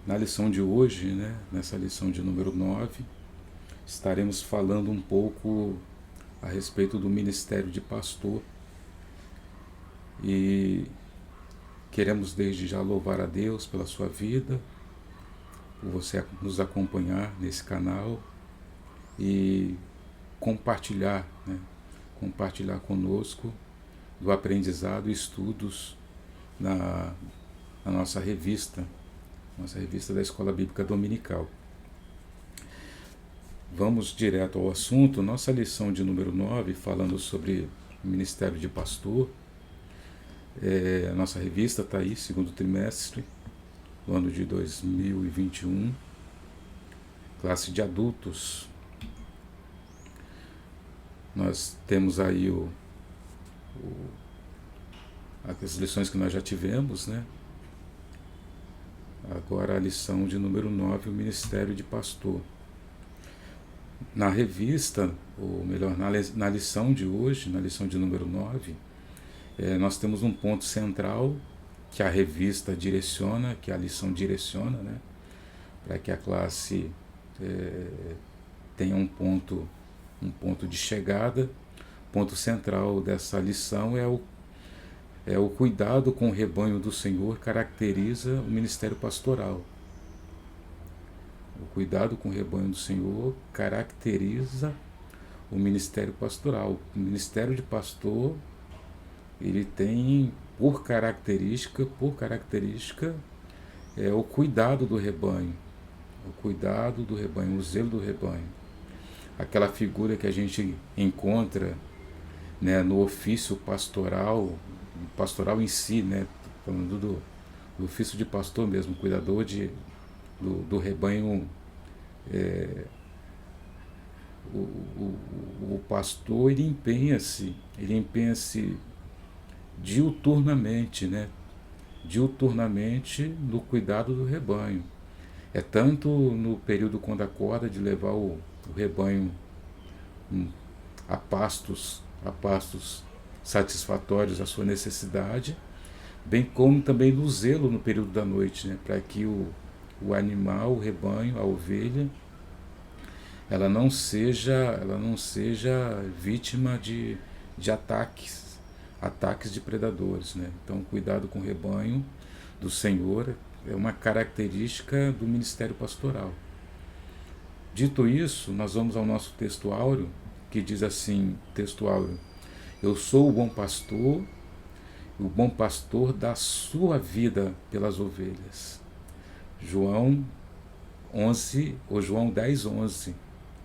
Na lição de hoje, né, nessa lição de número 9, estaremos falando um pouco a respeito do ministério de pastor e queremos desde já louvar a Deus pela sua vida, por você nos acompanhar nesse canal e compartilhar, né, compartilhar conosco do aprendizado e estudos na, na nossa revista da Escola Bíblica Dominical. Vamos direto ao assunto. Nossa lição de número 9, falando sobre o ministério de pastor. A nossa revista está aí, segundo trimestre do ano de 2021, classe de adultos. Nós temos aí as lições que nós já tivemos, né? Agora a lição de número 9, o ministério de pastor. Na revista, ou melhor, na lição de hoje, na lição de número 9, nós temos um ponto central que a revista direciona, que a lição direciona, né? Para que a classe tenha um ponto de chegada. O ponto central dessa lição é o cuidado com o rebanho do Senhor caracteriza o ministério pastoral. O cuidado com o rebanho do Senhor caracteriza o ministério pastoral. O ministério de pastor, ele tem por característica o cuidado do rebanho. O cuidado do rebanho, o zelo do rebanho. Aquela figura que a gente encontra, né, no ofício pastoral em si, né, falando do ofício de pastor mesmo, cuidador do rebanho. O pastor, ele empenha-se diuturnamente, né, diuturnamente no cuidado do rebanho. É tanto no período quando acorda de levar o rebanho a pastos satisfatórios à sua necessidade, bem como também no zelo no período da noite, né, para que o animal, o rebanho, a ovelha, ela não seja vítima de ataques de predadores, né? Então, cuidado com o rebanho do Senhor é uma característica do ministério pastoral. Dito isso, nós vamos ao nosso texto áureo, que diz assim, texto áureo: eu sou o bom pastor dá sua vida pelas ovelhas. João 11, ou João 10, 11.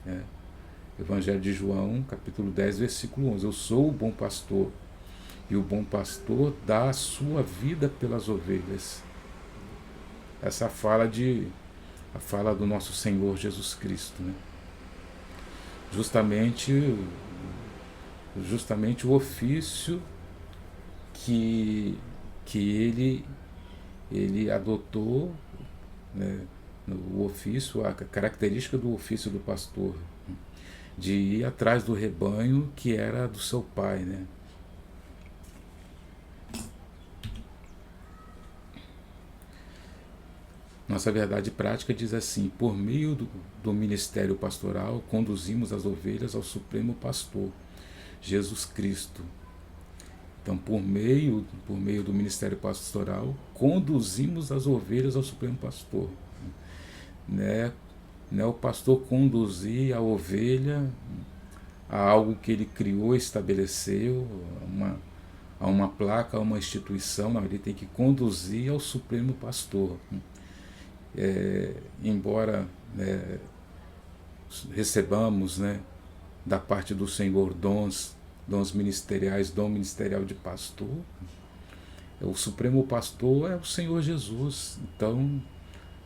Né? Evangelho de João, capítulo 10, versículo 11. Eu sou o bom pastor, e o bom pastor dá a sua vida pelas ovelhas. Essa é a fala do nosso Senhor Jesus Cristo. Né? Justamente o ofício que ele adotou, né, o ofício, a característica do ofício do pastor, de ir atrás do rebanho que era do seu pai, né? Nossa verdade prática diz assim: por meio do ministério pastoral, conduzimos as ovelhas ao Supremo Pastor, Jesus Cristo. Então, por meio do ministério pastoral, conduzimos as ovelhas ao Supremo Pastor. Né? O pastor conduzir a ovelha a algo que ele criou, estabeleceu, a uma placa, a uma instituição, não, ele tem que conduzir ao Supremo Pastor. Embora, né, recebamos, né, da parte do Senhor dons ministeriais, dom ministerial de pastor, o Supremo Pastor é o Senhor Jesus. Então,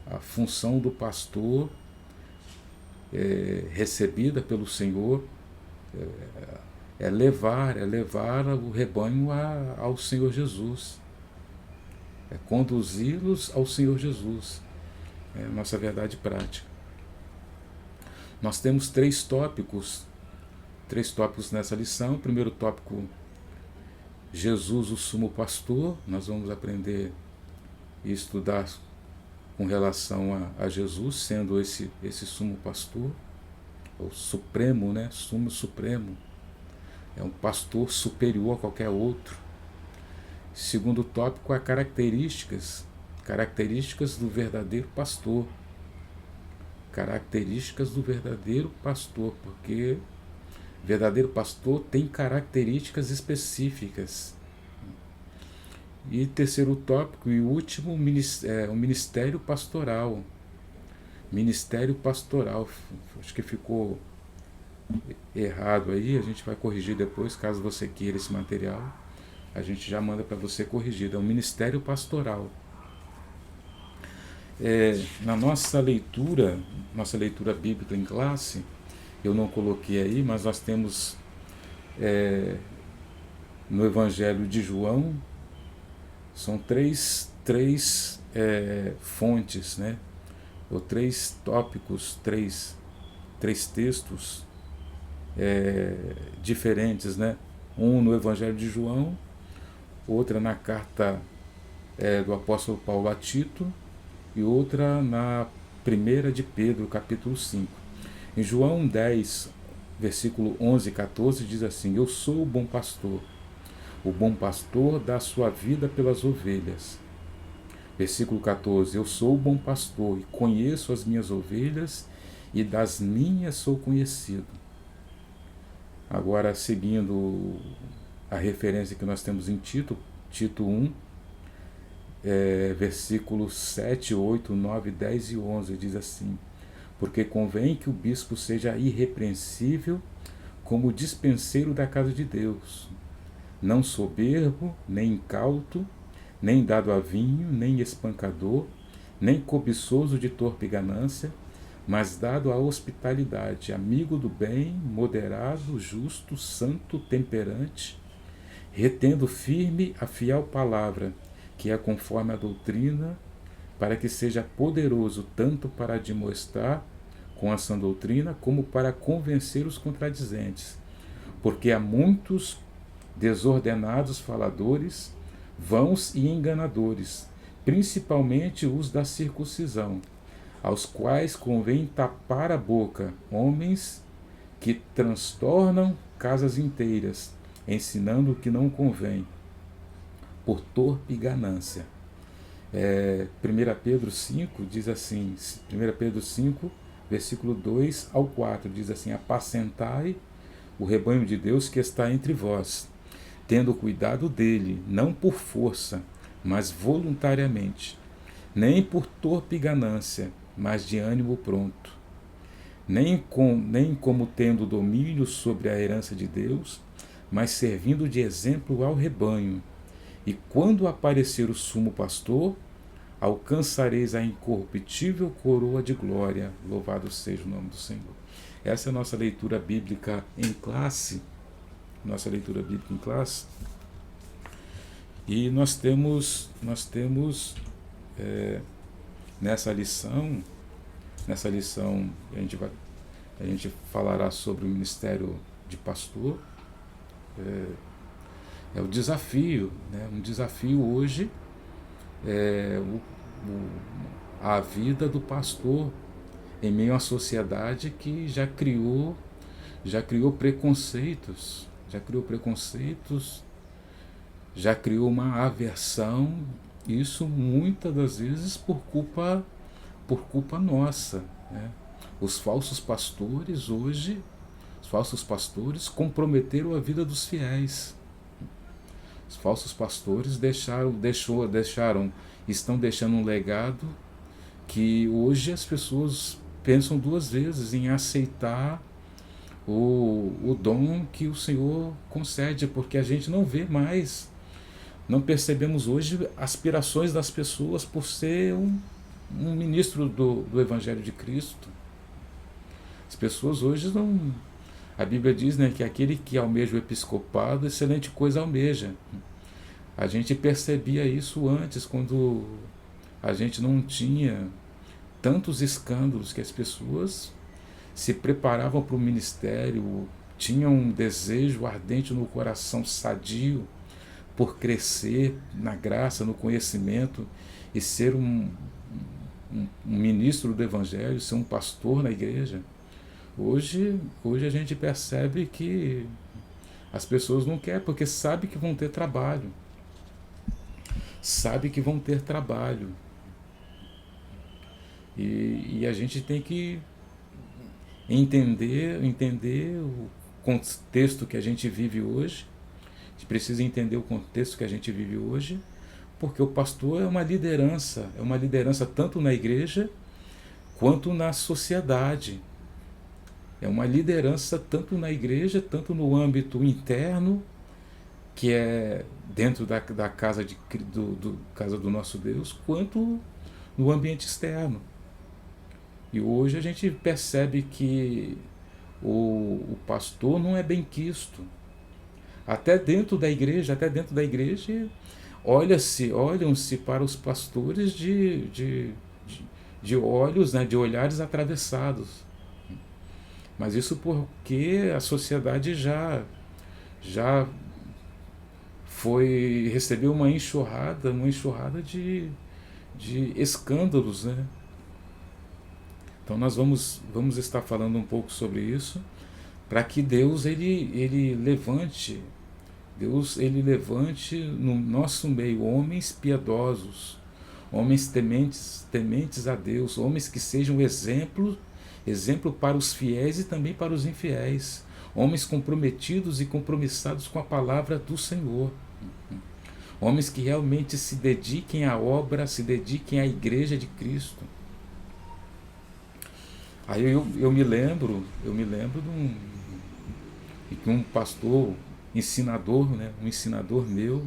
a função do pastor recebida pelo Senhor é levar o rebanho ao Senhor Jesus, é conduzi-los ao Senhor Jesus. É a nossa verdade prática. Nós temos três tópicos nessa lição. O primeiro tópico, Jesus, o sumo pastor. Nós vamos aprender e estudar com relação a Jesus, sendo esse sumo pastor, o supremo, né? Sumo supremo. É um pastor superior a qualquer outro. Segundo tópico, há características do verdadeiro pastor. Características do verdadeiro pastor, porque o verdadeiro pastor tem características específicas. E terceiro tópico e último, o ministério pastoral. Ministério pastoral. Acho que ficou errado aí, a gente vai corrigir depois, caso você queira esse material. A gente já manda para você corrigido. É o ministério pastoral. Na nossa leitura bíblica em classe, eu não coloquei aí, mas nós temos no Evangelho de João, são três fontes, né? Ou três tópicos, três textos diferentes, né? Um no Evangelho de João, outra na carta do apóstolo Paulo a Tito e outra na primeira de Pedro, capítulo 5. Em João 10, versículo 11 e 14, diz assim: Eu sou o bom pastor dá sua vida pelas ovelhas. Versículo 14, eu sou o bom pastor e conheço as minhas ovelhas e das minhas sou conhecido. Agora, seguindo a referência que nós temos em Tito 1, versículos 7, 8, 9, 10 e 11, diz assim: Porque convém que o bispo seja irrepreensível como dispenseiro da casa de Deus, não soberbo, nem incauto, nem dado a vinho, nem espancador, nem cobiçoso de torpe ganância, mas dado à hospitalidade, amigo do bem, moderado, justo, santo, temperante, retendo firme a fiel palavra, que é conforme a doutrina, para que seja poderoso tanto para admoestar com a sã doutrina, como para convencer os contradizentes. Porque há muitos desordenados faladores, vãos e enganadores, principalmente os da circuncisão, aos quais convém tapar a boca, homens que transtornam casas inteiras, ensinando o que não convém, por torpe ganância. 1 Pedro 5 diz assim, 1 Pedro 5, versículo 2 ao 4, diz assim: Apacentai o rebanho de Deus que está entre vós, tendo cuidado dele, não por força, mas voluntariamente, nem por torpe ganância, mas de ânimo pronto, nem como tendo domínio sobre a herança de Deus, mas servindo de exemplo ao rebanho. E quando aparecer o sumo pastor, alcançareis a incorruptível coroa de glória. Louvado seja o nome do Senhor. Essa é a nossa leitura bíblica em classe. E nós temos nessa lição a gente falará sobre o ministério de pastor. É o desafio, né? Um desafio hoje a vida do pastor em meio à sociedade que já criou preconceitos, já criou uma aversão, isso muitas das vezes por culpa nossa, né? Os falsos pastores comprometeram a vida dos fiéis. Os falsos pastores estão deixando um legado que hoje as pessoas pensam duas vezes em aceitar o dom que o Senhor concede, porque a gente não vê mais, não percebemos hoje aspirações das pessoas por ser um ministro do Evangelho de Cristo. As pessoas hoje não... A Bíblia diz, né, que aquele que almeja o episcopado, excelente coisa almeja. A gente percebia isso antes, quando a gente não tinha tantos escândalos, que as pessoas se preparavam para o ministério, tinham um desejo ardente no coração, sadio, por crescer na graça, no conhecimento e ser um um ministro do Evangelho, ser um pastor na igreja. Hoje a gente percebe que as pessoas não querem, porque sabe que vão ter trabalho. Sabe que vão ter trabalho. E a gente tem que entender o contexto que a gente vive hoje. A gente precisa entender o contexto que a gente vive hoje, porque o pastor é uma liderança tanto na igreja quanto na sociedade. É uma liderança tanto na igreja, tanto no âmbito interno, que é dentro da casa, casa do nosso Deus, quanto no ambiente externo. E hoje a gente percebe que o pastor não é bem quisto. Até dentro da igreja, olham-se para os pastores de olhos, né, de olhares atravessados. Mas isso porque a sociedade já recebeu uma enxurrada de escândalos, né? Então nós vamos estar falando um pouco sobre isso, para que Deus ele levante no nosso meio homens piedosos, homens tementes a Deus, homens que sejam exemplo para os fiéis e também para os infiéis, homens comprometidos e compromissados com a palavra do Senhor, homens que realmente se dediquem à obra, se dediquem à igreja de Cristo. Aí eu me lembro de um pastor, ensinador, né, um ensinador meu,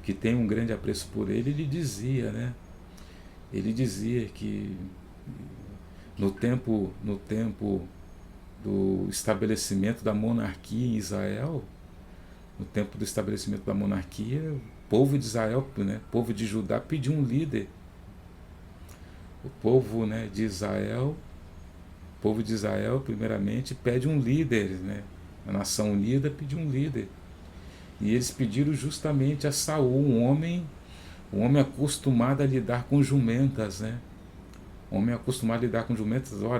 que tem um grande apreço por ele, ele dizia que no tempo do estabelecimento da monarquia em Israel, no tempo do estabelecimento da monarquia, o povo de Israel, né, o povo de Judá pediu um líder. O povo, né, de Israel, primeiramente, pede um líder, né? A nação unida pediu um líder. E eles pediram justamente a Saul, um homem acostumado a lidar com jumentas, né? Olha,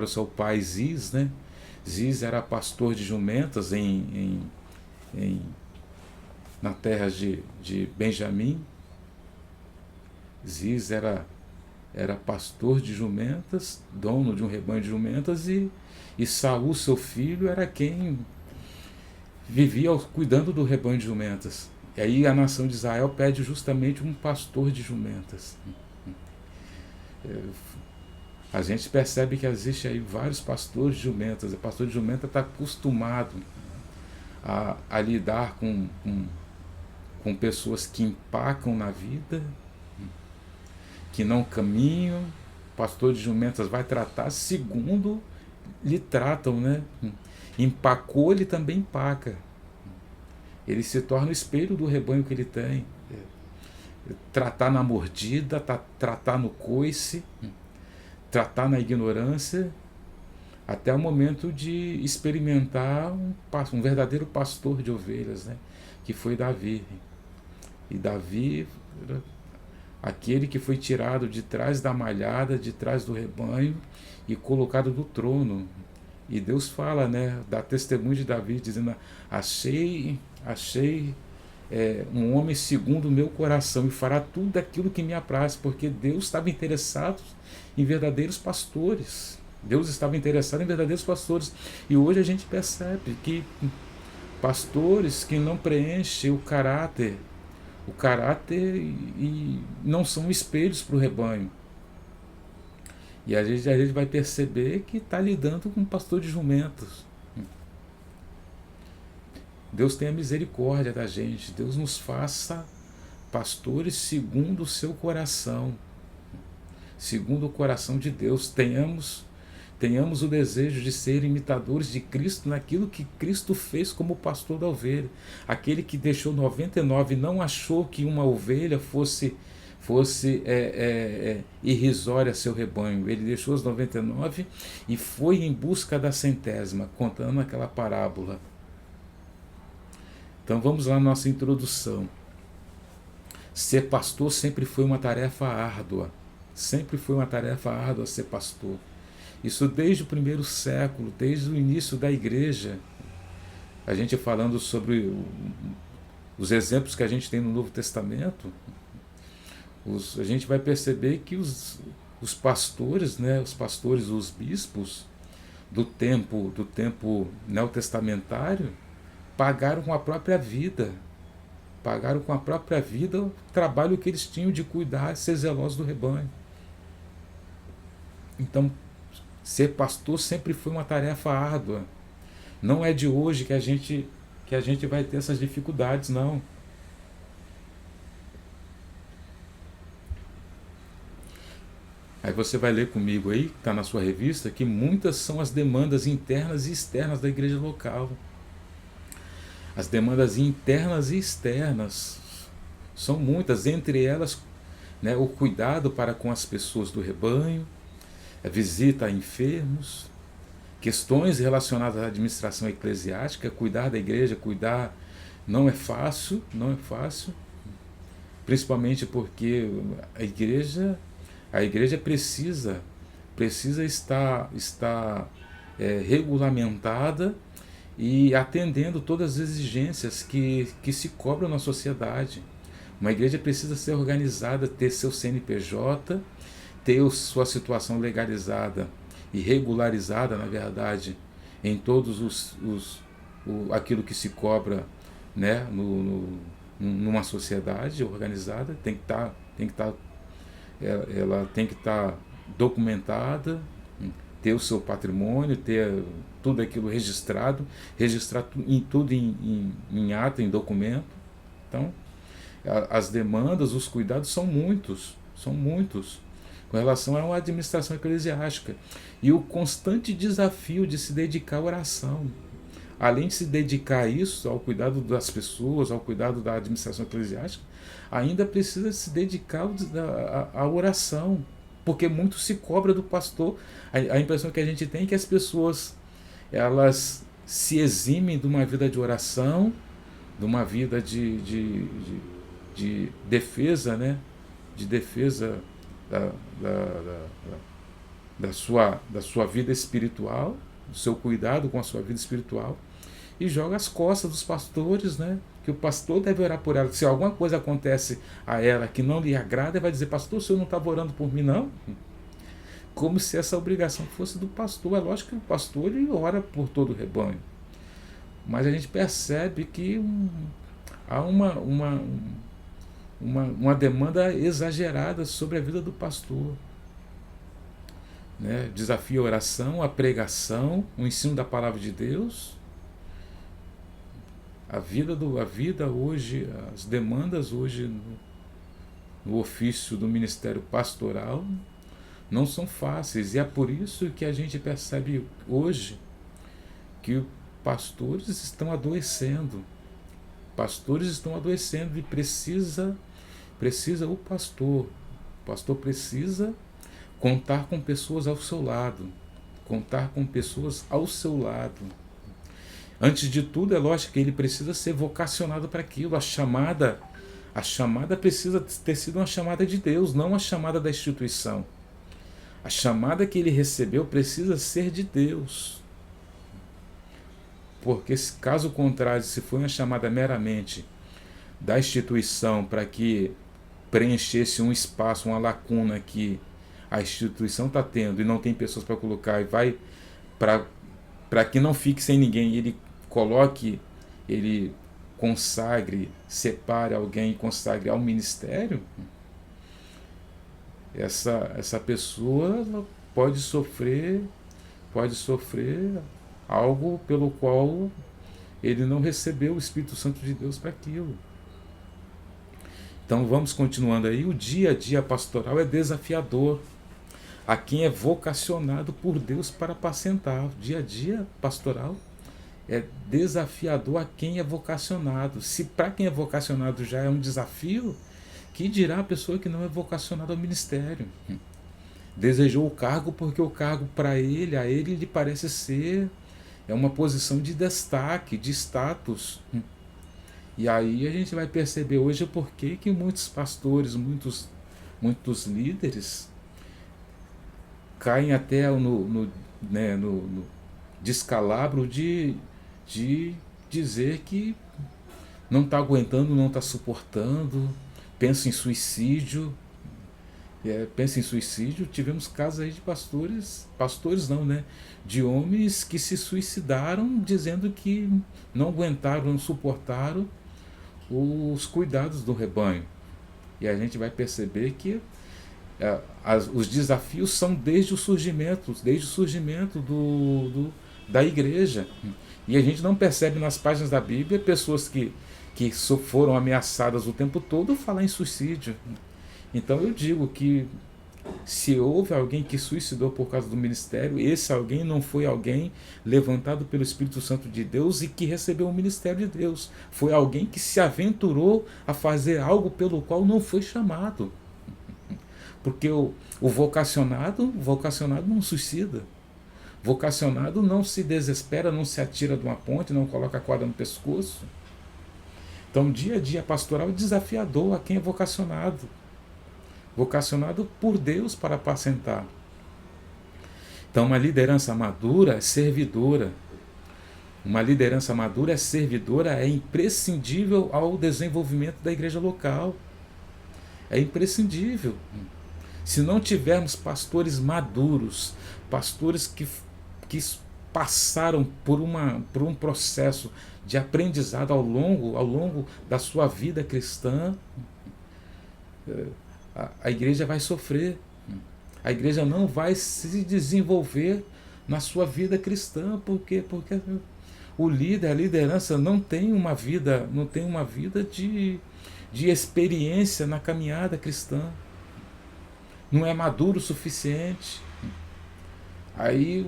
seu pai Ziz, né? Ziz era pastor de jumentas na terra de Benjamim. Ziz era pastor de jumentas, dono de um rebanho de jumentas, e Saul, seu filho, era quem vivia cuidando do rebanho de jumentas. E aí a nação de Israel pede justamente um pastor de jumentas. A gente percebe que existe aí vários pastores de jumentas. O pastor de jumenta está acostumado a lidar com pessoas que empacam na vida, que não caminham. O pastor de jumentas vai tratar segundo lhe tratam, né? Empacou, ele também empaca. Ele se torna o espelho do rebanho que ele tem. Tratar na mordida, tratar no coice, tratar na ignorância, até o momento de experimentar um verdadeiro pastor de ovelhas, né? Que foi Davi. E Davi, aquele que foi tirado de trás da malhada, de trás do rebanho e colocado do trono. E Deus fala, né, dá testemunho de Davi, dizendo: achei um homem segundo o meu coração, e fará tudo aquilo que me apraz, porque Deus estava interessado em verdadeiros pastores. Deus estava interessado em verdadeiros pastores. E hoje a gente percebe que pastores que não preenchem o caráter e não são espelhos para o rebanho. E a gente vai perceber que está lidando com um pastor de jumentos. Deus tenha misericórdia da gente. Deus nos faça pastores segundo o seu coração, segundo o coração de Deus. Tenhamos o desejo de ser imitadores de Cristo naquilo que Cristo fez como pastor da ovelha. Aquele que deixou 99 e não achou que uma ovelha fosse irrisória a seu rebanho. Ele deixou os 99 e foi em busca da centésima, contando aquela parábola. Então vamos lá na nossa introdução. Ser pastor sempre foi uma tarefa árdua. Sempre foi uma tarefa árdua ser pastor. Isso desde o primeiro século, desde o início da igreja. A gente falando sobre os exemplos que a gente tem no Novo Testamento, a gente vai perceber que os pastores, né, os bispos do tempo neotestamentário, pagaram com a própria vida. Pagaram com a própria vida o trabalho que eles tinham de cuidar e ser zelosos do rebanho. Então, ser pastor sempre foi uma tarefa árdua. Não é de hoje que a gente vai ter essas dificuldades, não. Aí você vai ler comigo aí, que está na sua revista, que muitas são as demandas internas e externas da igreja local. As demandas internas e externas são muitas, entre elas, né, o cuidado para com as pessoas do rebanho, a visita a enfermos, questões relacionadas à administração eclesiástica. Cuidar da igreja, cuidar não é fácil, principalmente porque a igreja precisa estar regulamentada e atendendo todas as exigências que se cobram na sociedade. Uma igreja precisa ser organizada, ter seu CNPJ, ter sua situação legalizada e regularizada, na verdade, em todos aquilo que se cobra, né, numa sociedade organizada. Ela tem que estar documentada, ter o seu patrimônio, ter tudo aquilo registrado, registrar tudo em ata, em documento. Então, as demandas, os cuidados são muitos com relação a uma administração eclesiástica. E o constante desafio de se dedicar à oração. Além de se dedicar a isso, ao cuidado das pessoas, ao cuidado da administração eclesiástica, ainda precisa se dedicar à oração, porque muito se cobra do pastor. A impressão que a gente tem é que as pessoas, elas se eximem de uma vida de oração, de uma vida de defesa, né? De defesa da sua vida espiritual, do seu cuidado com a sua vida espiritual, e joga as costas dos pastores, né? Que o pastor deve orar por ela. Se alguma coisa acontece a ela que não lhe agrada, vai dizer: pastor, o senhor não estava orando por mim, não? Como se essa obrigação fosse do pastor. É lógico que o pastor, ele ora por todo o rebanho, mas a gente percebe que há uma demanda exagerada sobre a vida do pastor, né? Desafio a oração, a pregação, o ensino da palavra de Deus. A vida hoje, as demandas hoje no ofício do ministério pastoral não são fáceis, e é por isso que a gente percebe hoje que pastores estão adoecendo. Pastores estão adoecendo, e precisa o pastor precisa contar com pessoas ao seu lado, Antes de tudo, é lógico que ele precisa ser vocacionado para aquilo. A chamada precisa ter sido uma chamada de Deus, não uma chamada da instituição. A chamada que ele recebeu precisa ser de Deus. Porque, caso contrário, se for uma chamada meramente da instituição para que preenchesse um espaço, uma lacuna que a instituição está tendo e não tem pessoas para colocar, e vai para que não fique sem ninguém, ele consagre, separe alguém e consagre ao ministério, essa pessoa pode sofrer algo pelo qual ele não recebeu o Espírito Santo de Deus para aquilo. Então vamos continuando aí. O dia a dia pastoral é desafiador a quem é vocacionado por Deus para apacentar. O dia a dia pastoral é desafiador a quem é vocacionado. Se para quem é vocacionado já é um desafio, que dirá a pessoa que não é vocacionada ao ministério? Desejou o cargo porque o cargo a ele lhe parece ser uma posição de destaque, de status. E aí a gente vai perceber hoje o porquê que muitos pastores, muitos líderes caem até né, no descalabro de dizer que não está aguentando, não está suportando, pensa em suicídio. Pensa em suicídio. Tivemos casos aí de pastores não, né? De homens que se suicidaram dizendo que não aguentaram, não suportaram os cuidados do rebanho. E a gente vai perceber que os desafios são desde o surgimento da igreja. E a gente não percebe nas páginas da Bíblia pessoas que foram ameaçadas o tempo todo falar em suicídio. Então eu digo que se houve alguém que suicidou por causa do ministério, esse alguém não foi alguém levantado pelo Espírito Santo de Deus e que recebeu o ministério de Deus. Foi alguém que se aventurou a fazer algo pelo qual não foi chamado. Porque o vocacionado não suicida. Vocacionado não se desespera, não se atira de uma ponte, não coloca a corda no pescoço. Então, dia a dia pastoral é desafiador a quem é vocacionado. Vocacionado por Deus para apacentar. Então, uma liderança madura é servidora. Uma liderança madura é servidora, é imprescindível ao desenvolvimento da igreja local. É imprescindível. Se não tivermos pastores maduros, pastores que passaram por um processo de aprendizado ao longo da sua vida cristã, a igreja vai sofrer. A igreja não vai se desenvolver na sua vida cristã, porque o líder, a liderança não tem uma vida de experiência na caminhada cristã. Não é maduro o suficiente. Aí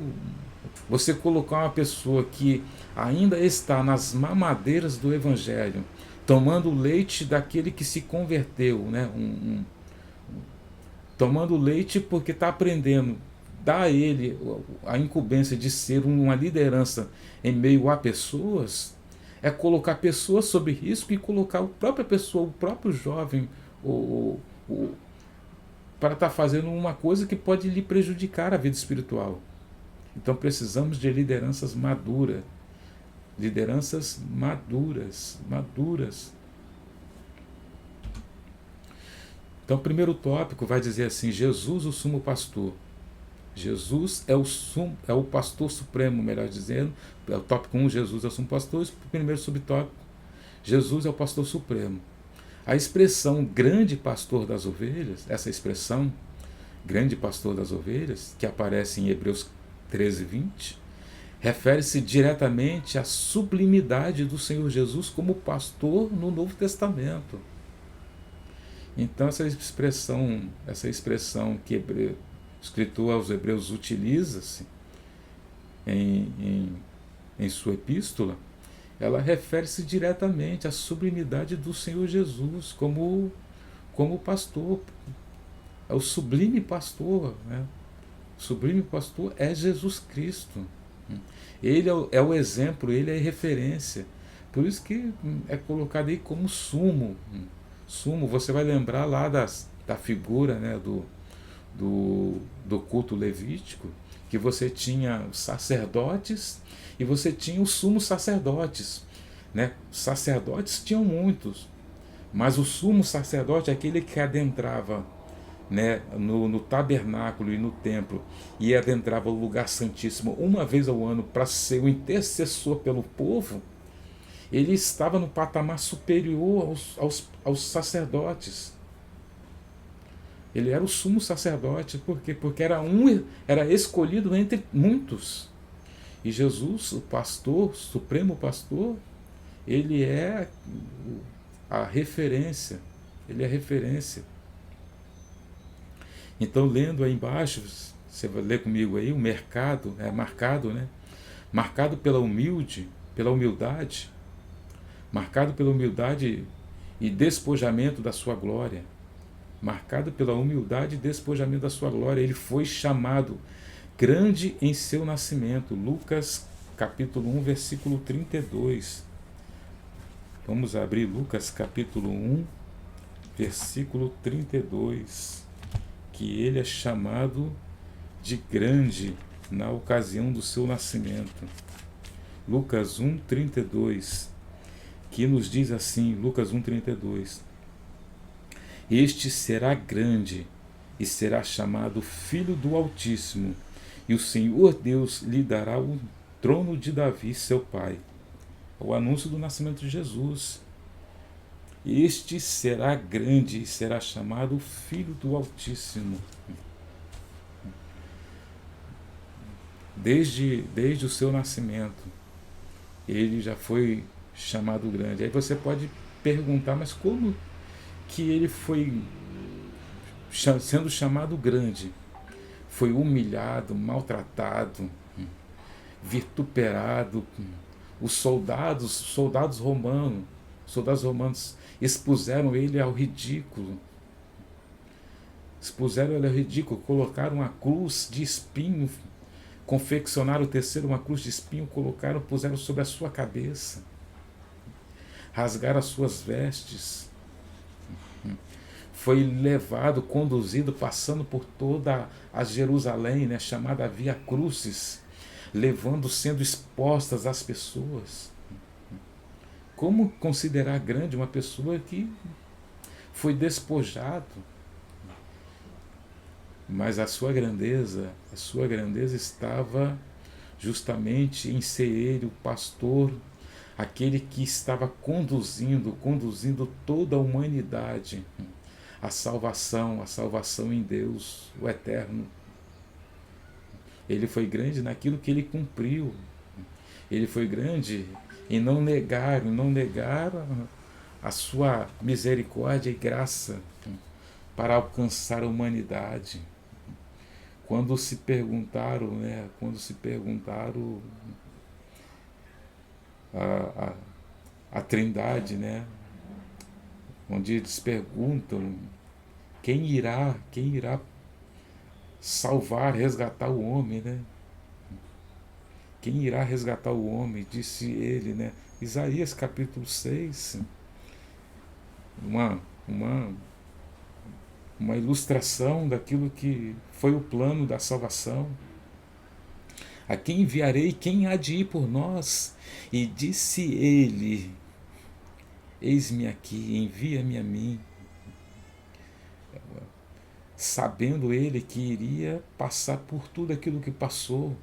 você colocar uma pessoa que ainda está nas mamadeiras do Evangelho, tomando o leite daquele que se converteu, né? Tomando leite porque está aprendendo, dá a ele a incumbência de ser uma liderança em meio a pessoas, é colocar pessoas sob risco e colocar a própria pessoa, o próprio jovem, para estar fazendo uma coisa que pode lhe prejudicar a vida espiritual. Então precisamos de lideranças maduras. Lideranças maduras. Então o primeiro tópico vai dizer assim: Jesus, o sumo pastor. Jesus é o pastor supremo, melhor dizendo. É o tópico 1, Jesus é o sumo pastor. O primeiro subtópico, Jesus é o pastor supremo. A expressão grande pastor das ovelhas, essa expressão, grande pastor das ovelhas, que aparece em Hebreus 13:20, refere-se diretamente à sublimidade do Senhor Jesus como pastor no Novo Testamento. Então essa expressão que o escritor aos Hebreus utiliza-se em sua epístola, ela refere-se diretamente à sublimidade do Senhor Jesus como pastor. É o sublime pastor, né? O sublime pastor é Jesus Cristo. Ele é o exemplo, ele é a referência. Por isso que é colocado aí como sumo. Sumo, você vai lembrar lá da figura, né, do culto levítico, que você tinha os sacerdotes e você tinha os sumos sacerdotes, né? Os sacerdotes tinham muitos, mas o sumo sacerdote é aquele que adentrava, né, no tabernáculo e no templo, e adentrava o lugar santíssimo uma vez ao ano para ser o intercessor pelo povo. Ele estava no patamar superior aos sacerdotes. Ele era o sumo sacerdote. Por quê? Porque era escolhido entre muitos. E Jesus, o pastor, supremo pastor, ele é a referência. Ele é a referência. Então, lendo aí embaixo, você vai ler comigo aí, o mercado é marcado, né? Marcado pela humildade, marcado pela humildade e despojamento da sua glória. Marcado pela humildade e despojamento da sua glória. Ele foi chamado grande em seu nascimento. Lucas capítulo 1, versículo 32. Vamos abrir Lucas capítulo 1, versículo 32. Que ele é chamado de grande na ocasião do seu nascimento. Lucas 1:32, que nos diz assim, Lucas 1:32: Este será grande e será chamado Filho do Altíssimo, e o Senhor Deus lhe dará o trono de Davi, seu pai. O anúncio do nascimento de Jesus. Este será grande e será chamado Filho do Altíssimo. Desde o seu nascimento, ele já foi chamado grande. Aí você pode perguntar, mas como que ele foi sendo chamado grande? Foi humilhado, maltratado, vituperado. Os soldados romanos expuseram ele ao ridículo. Colocaram uma cruz de espinho, confeccionaram uma cruz de espinho, puseram sobre a sua cabeça, rasgaram as suas vestes. Foi levado, conduzido, passando por toda a Jerusalém, né, chamada Via Crucis, sendo expostas às pessoas. Como considerar grande uma pessoa que foi despojado? Mas a sua grandeza estava justamente em ser ele o pastor, aquele que estava conduzindo toda a humanidade à salvação em Deus, o Eterno. Ele foi grande naquilo que ele cumpriu. Ele foi grande em não negar a sua misericórdia e graça para alcançar a humanidade. Quando se perguntaram a Trindade, né, onde eles perguntam quem irá salvar, resgatar o homem, né? Quem irá resgatar o homem? Disse ele, né? Isaías capítulo 6, uma ilustração daquilo que foi o plano da salvação. A quem enviarei? Quem há de ir por nós? E disse ele: Eis-me aqui, envia-me a mim. Sabendo ele que iria passar por tudo aquilo que passou,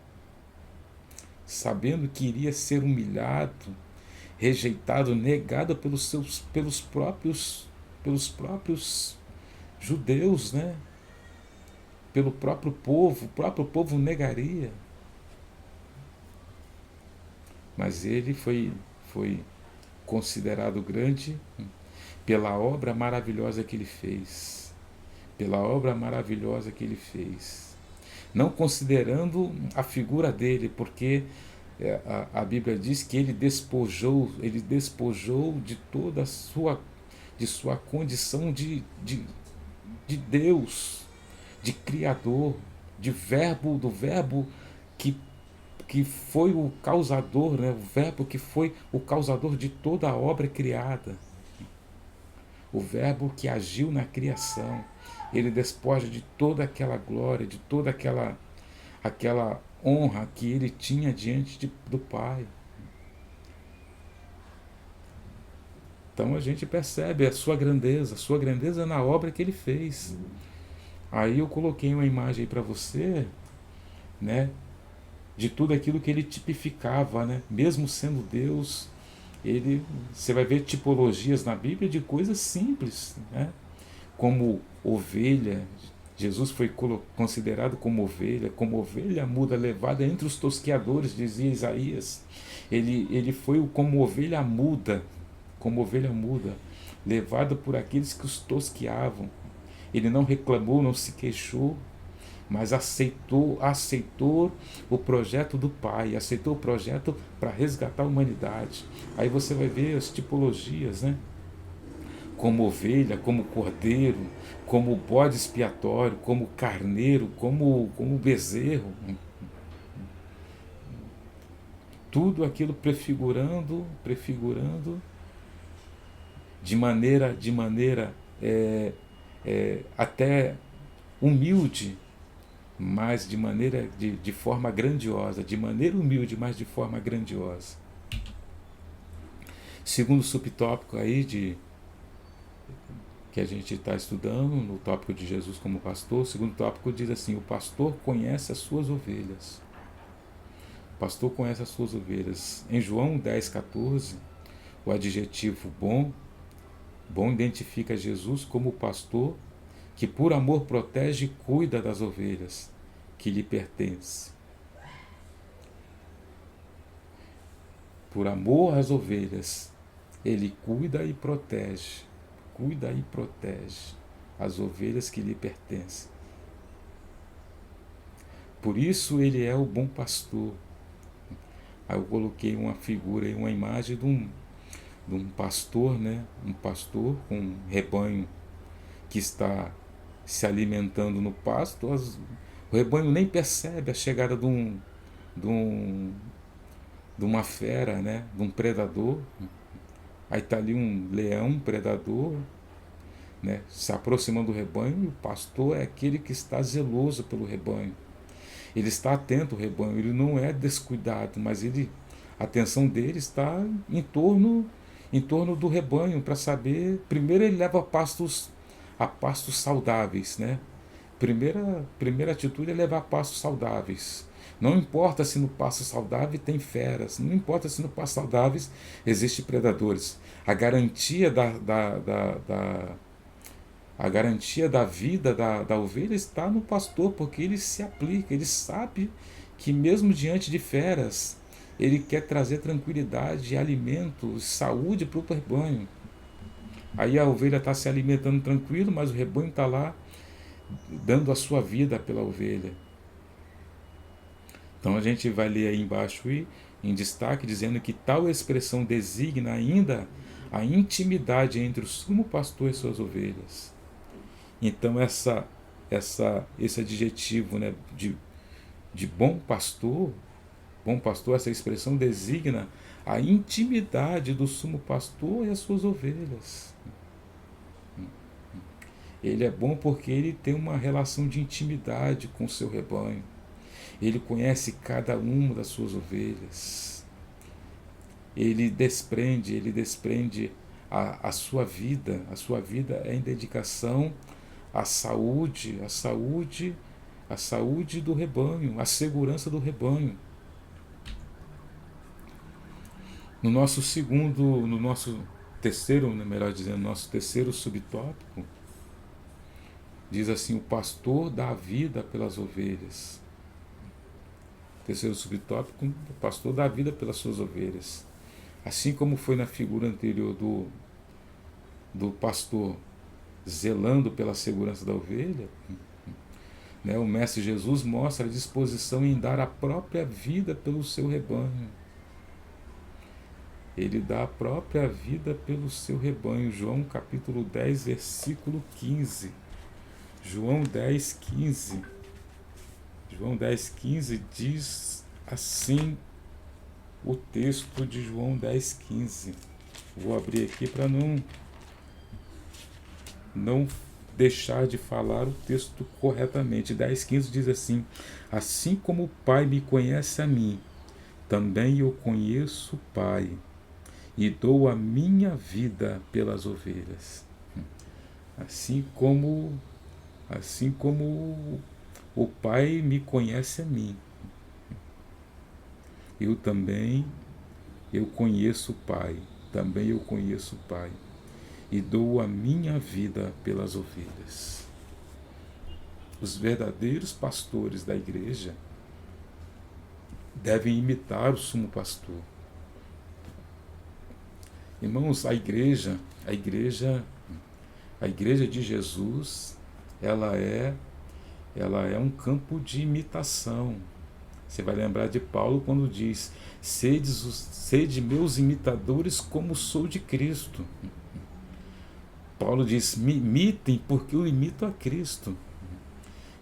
sabendo que iria ser humilhado, rejeitado, negado pelos próprios judeus, né? Pelo próprio povo, o próprio povo negaria. Mas ele foi considerado grande pela obra maravilhosa que ele fez. Não considerando a figura dele, porque a Bíblia diz que ele despojou de toda de sua condição de Deus, de Criador, do verbo que foi o causador, né? O verbo que foi o causador de toda a obra criada, o verbo que agiu na criação. Ele despoja de toda aquela glória, de toda aquela honra que ele tinha diante do Pai. Então a gente percebe a sua grandeza na obra que ele fez. Aí eu coloquei uma imagem para você, né, de tudo aquilo que ele tipificava, né? Mesmo sendo Deus, você vai ver tipologias na Bíblia de coisas simples, né? Como ovelha. Jesus foi considerado como ovelha muda levada entre os tosqueadores, dizia Isaías. Ele foi como ovelha muda, levado por aqueles que os tosqueavam. Ele não reclamou, não se queixou, mas aceitou o projeto do Pai, aceitou o projeto para resgatar a humanidade. Aí você vai ver as tipologias, né? Como ovelha, como cordeiro, como bode expiatório, como carneiro, como bezerro. Tudo aquilo prefigurando de maneira até humilde, mas de forma grandiosa, de maneira humilde, mas de forma grandiosa. Segundo subtópico aí que a gente está estudando, no tópico de Jesus como pastor, o segundo tópico diz assim: o pastor conhece as suas ovelhas. O pastor conhece as suas ovelhas. Em João 10,14, o adjetivo bom identifica Jesus como o pastor que por amor protege e cuida das ovelhas que lhe pertencem. Por amor às ovelhas, ele cuida e protege as ovelhas que lhe pertencem. Por isso ele é o bom pastor. Aí eu coloquei uma figura e uma imagem de um pastor, né? Um pastor com um rebanho que está se alimentando no pasto. O rebanho nem percebe a chegada de uma fera, né? De um predador. Aí está ali um leão, um predador, né? Se aproximando do rebanho, e o pastor é aquele que está zeloso pelo rebanho. Ele está atento ao rebanho, ele não é descuidado, mas a atenção dele está em torno do rebanho, para saber. Primeiro ele leva a pastos saudáveis, né? Primeira atitude é levar pastos saudáveis. Não importa se no pasto saudável tem feras, não importa se no pasto saudável existem predadores. A garantia a garantia da vida da ovelha está no pastor, porque ele se aplica, ele sabe que mesmo diante de feras, ele quer trazer tranquilidade, alimento, saúde para o rebanho. Aí a ovelha está se alimentando tranquilo, mas o rebanho está lá dando a sua vida pela ovelha. Então a gente vai ler aí embaixo em destaque, dizendo que tal expressão designa ainda a intimidade entre o sumo pastor e suas ovelhas. Então esse adjetivo, né, de bom pastor, essa expressão designa a intimidade do sumo pastor e as suas ovelhas. Ele é bom porque ele tem uma relação de intimidade com o seu rebanho. Ele conhece cada uma das suas ovelhas. Ele desprende a sua vida. A sua vida é em dedicação à saúde do rebanho, à segurança do rebanho. No nosso terceiro subtópico, diz assim: o pastor dá a vida pelas ovelhas. Terceiro subtópico: o pastor dá a vida pelas suas ovelhas. Assim como foi na figura anterior do pastor zelando pela segurança da ovelha, né, o Mestre Jesus mostra a disposição em dar a própria vida pelo seu rebanho. Ele dá a própria vida pelo seu rebanho. João capítulo 10, versículo 15. João 10, 15. João 10, 15 diz assim o texto de João 10, 15. Vou abrir aqui para não deixar de falar o texto corretamente. 10, 15 diz assim: assim como o Pai me conhece a mim, também eu conheço o Pai, e dou a minha vida pelas ovelhas. Assim como o Pai me conhece a mim, eu conheço o Pai, também eu conheço o Pai, e dou a minha vida pelas ovelhas. Os verdadeiros pastores da igreja devem imitar o sumo pastor. Irmãos, a igreja de Jesus, ela é um campo de imitação. Você vai lembrar de Paulo quando diz: sede meus imitadores como sou de Cristo. Paulo diz: me imitem porque eu imito a Cristo.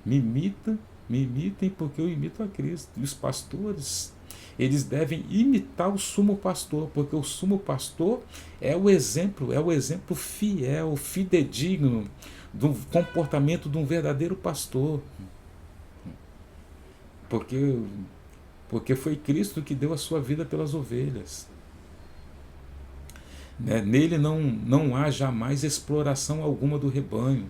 Me imitem porque eu imito a Cristo. E os pastores, eles devem imitar o sumo pastor, porque o sumo pastor é o exemplo fiel, fidedigno do comportamento de um verdadeiro pastor. porque, porque foi Cristo que deu a sua vida pelas ovelhas. Né? Nele não há jamais exploração alguma do rebanho.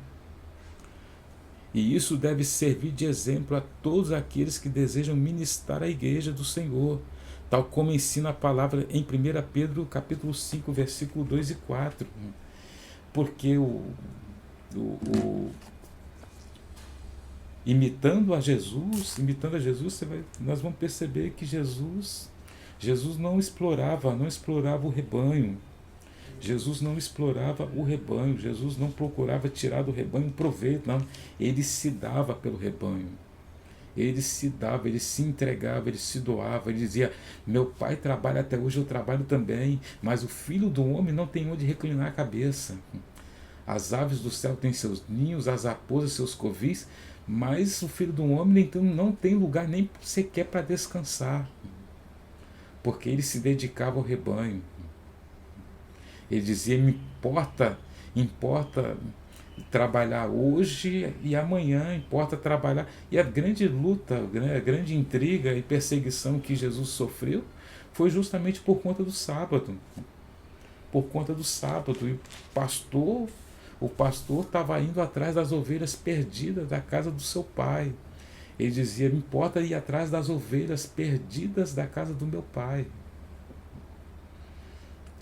E isso deve servir de exemplo a todos aqueles que desejam ministrar a igreja do Senhor, tal como ensina a palavra em 1 Pedro capítulo 5, versículo 2 e 4. Porque imitando a Jesus, nós vamos perceber que Jesus não explorava o rebanho. Jesus não explorava o rebanho, Jesus não procurava tirar do rebanho um proveito, não. Ele se dava pelo rebanho. Ele se dava, ele se entregava, ele se doava, ele dizia: meu pai trabalha até hoje, eu trabalho também, mas o filho do homem não tem onde reclinar a cabeça. As aves do céu têm seus ninhos, as raposas seus covis, mas o filho do homem então não tem lugar nem sequer para descansar, porque ele se dedicava ao rebanho. Ele dizia: me importa trabalhar hoje e amanhã, importa trabalhar. E a grande luta, a grande intriga e perseguição que Jesus sofreu foi justamente por conta do sábado. Por conta do sábado. E o pastor estava indo atrás das ovelhas perdidas da casa do seu pai. Ele dizia: me importa ir atrás das ovelhas perdidas da casa do meu pai.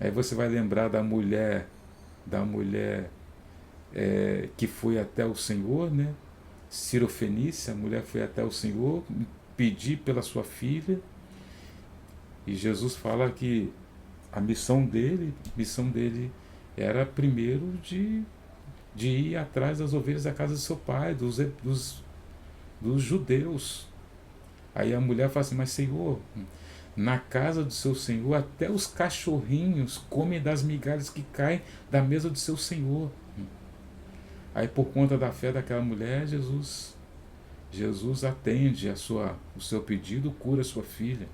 Aí você vai lembrar da mulher que foi até o Senhor, né? Sirofenícia, a mulher foi até o Senhor pedir pela sua filha, e Jesus fala que a missão dele era primeiro de ir atrás das ovelhas da casa do seu pai, dos judeus. Aí a mulher fala assim: mas Senhor, na casa do seu Senhor até os cachorrinhos comem das migalhas que caem da mesa do seu Senhor. Aí, por conta da fé daquela mulher, Jesus atende o seu pedido, cura a sua filha.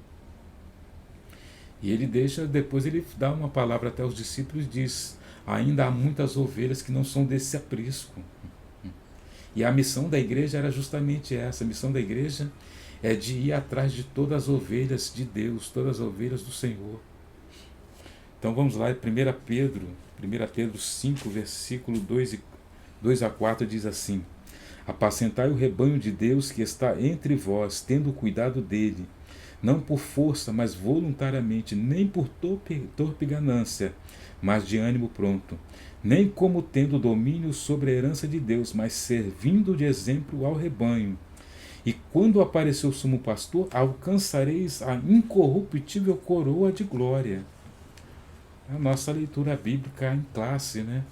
E ele depois ele dá uma palavra até os discípulos e diz: ainda há muitas ovelhas que não são desse aprisco. E a missão da igreja era justamente essa. A missão da igreja é de ir atrás de todas as ovelhas de Deus, todas as ovelhas do Senhor. Então vamos lá, 1 Pedro 5, versículo 2 a 4 diz assim: apacentai o rebanho de Deus que está entre vós, tendo cuidado dele, não por força, mas voluntariamente, nem por torpe ganância, mas de ânimo pronto, nem como tendo domínio sobre a herança de Deus, mas servindo de exemplo ao rebanho. E quando aparecer o sumo pastor, alcançareis a incorruptível coroa de glória. A nossa leitura bíblica em classe, né?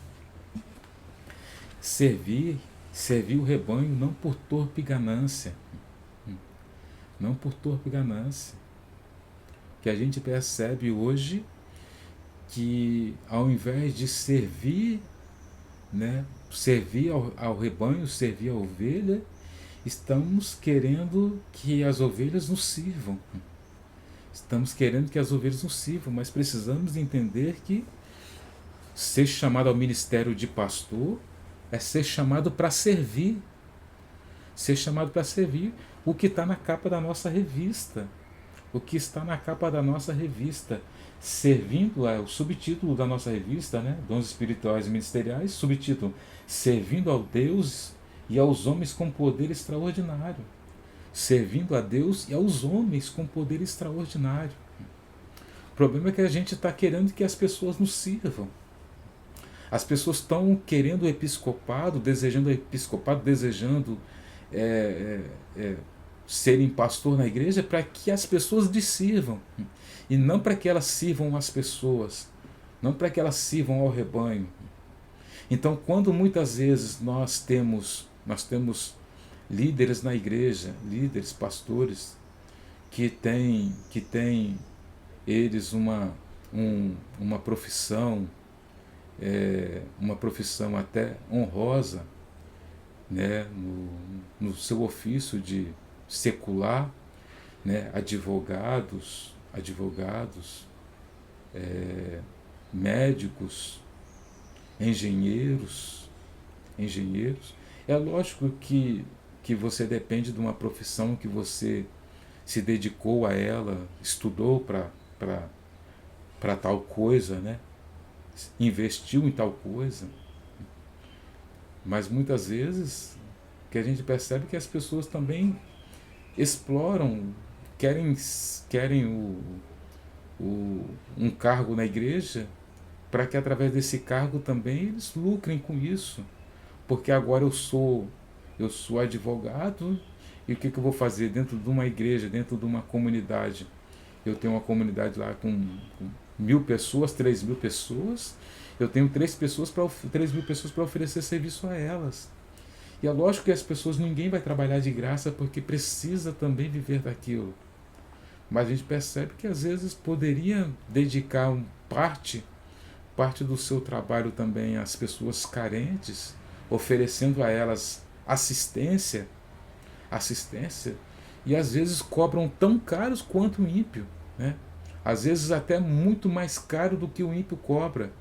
Servir o rebanho não por torpe ganância. Não por torpe ganância. Que a gente percebe hoje que ao invés de servir, né, servir ao rebanho, servir à ovelha, estamos querendo que as ovelhas nos sirvam. Estamos querendo que as ovelhas nos sirvam, mas precisamos entender que ser chamado ao ministério de pastor é ser chamado para servir. Ser chamado para servir. O que está na capa da nossa revista. O que está na capa da nossa revista. Servindo, é o subtítulo da nossa revista, né? Dons espirituais e ministeriais, subtítulo: servindo ao Deus e aos homens com poder extraordinário. Servindo a Deus e aos homens com poder extraordinário. O problema é que a gente está querendo que as pessoas nos sirvam. As pessoas estão querendo o episcopado, desejando serem pastor na igreja para que as pessoas lhes sirvam. E não para que elas sirvam as pessoas. Não para que elas sirvam ao rebanho. Então, quando muitas vezes nós temos líderes na igreja, líderes, pastores, que têm eles uma profissão, uma profissão até honrosa, né, no seu ofício de secular, né, advogados, médicos, engenheiros. É lógico que você depende de uma profissão que você se dedicou a ela, estudou para tal coisa, né? Investiu em tal coisa. Mas muitas vezes que a gente percebe que as pessoas também exploram, querem um cargo na igreja, para que através desse cargo também eles lucrem com isso. Porque agora eu sou advogado, e o que eu vou fazer dentro de uma igreja, dentro de uma comunidade? Eu tenho uma comunidade lá com 1.000 pessoas, 3.000 pessoas, eu tenho 3.000 pessoas para oferecer serviço a elas. E é lógico que as pessoas, ninguém vai trabalhar de graça porque precisa também viver daquilo. Mas a gente percebe que às vezes poderia dedicar parte do seu trabalho também às pessoas carentes, oferecendo a elas assistência, e às vezes cobram tão caros quanto o ímpio, né? Às vezes até muito mais caro do que o ímpio cobra.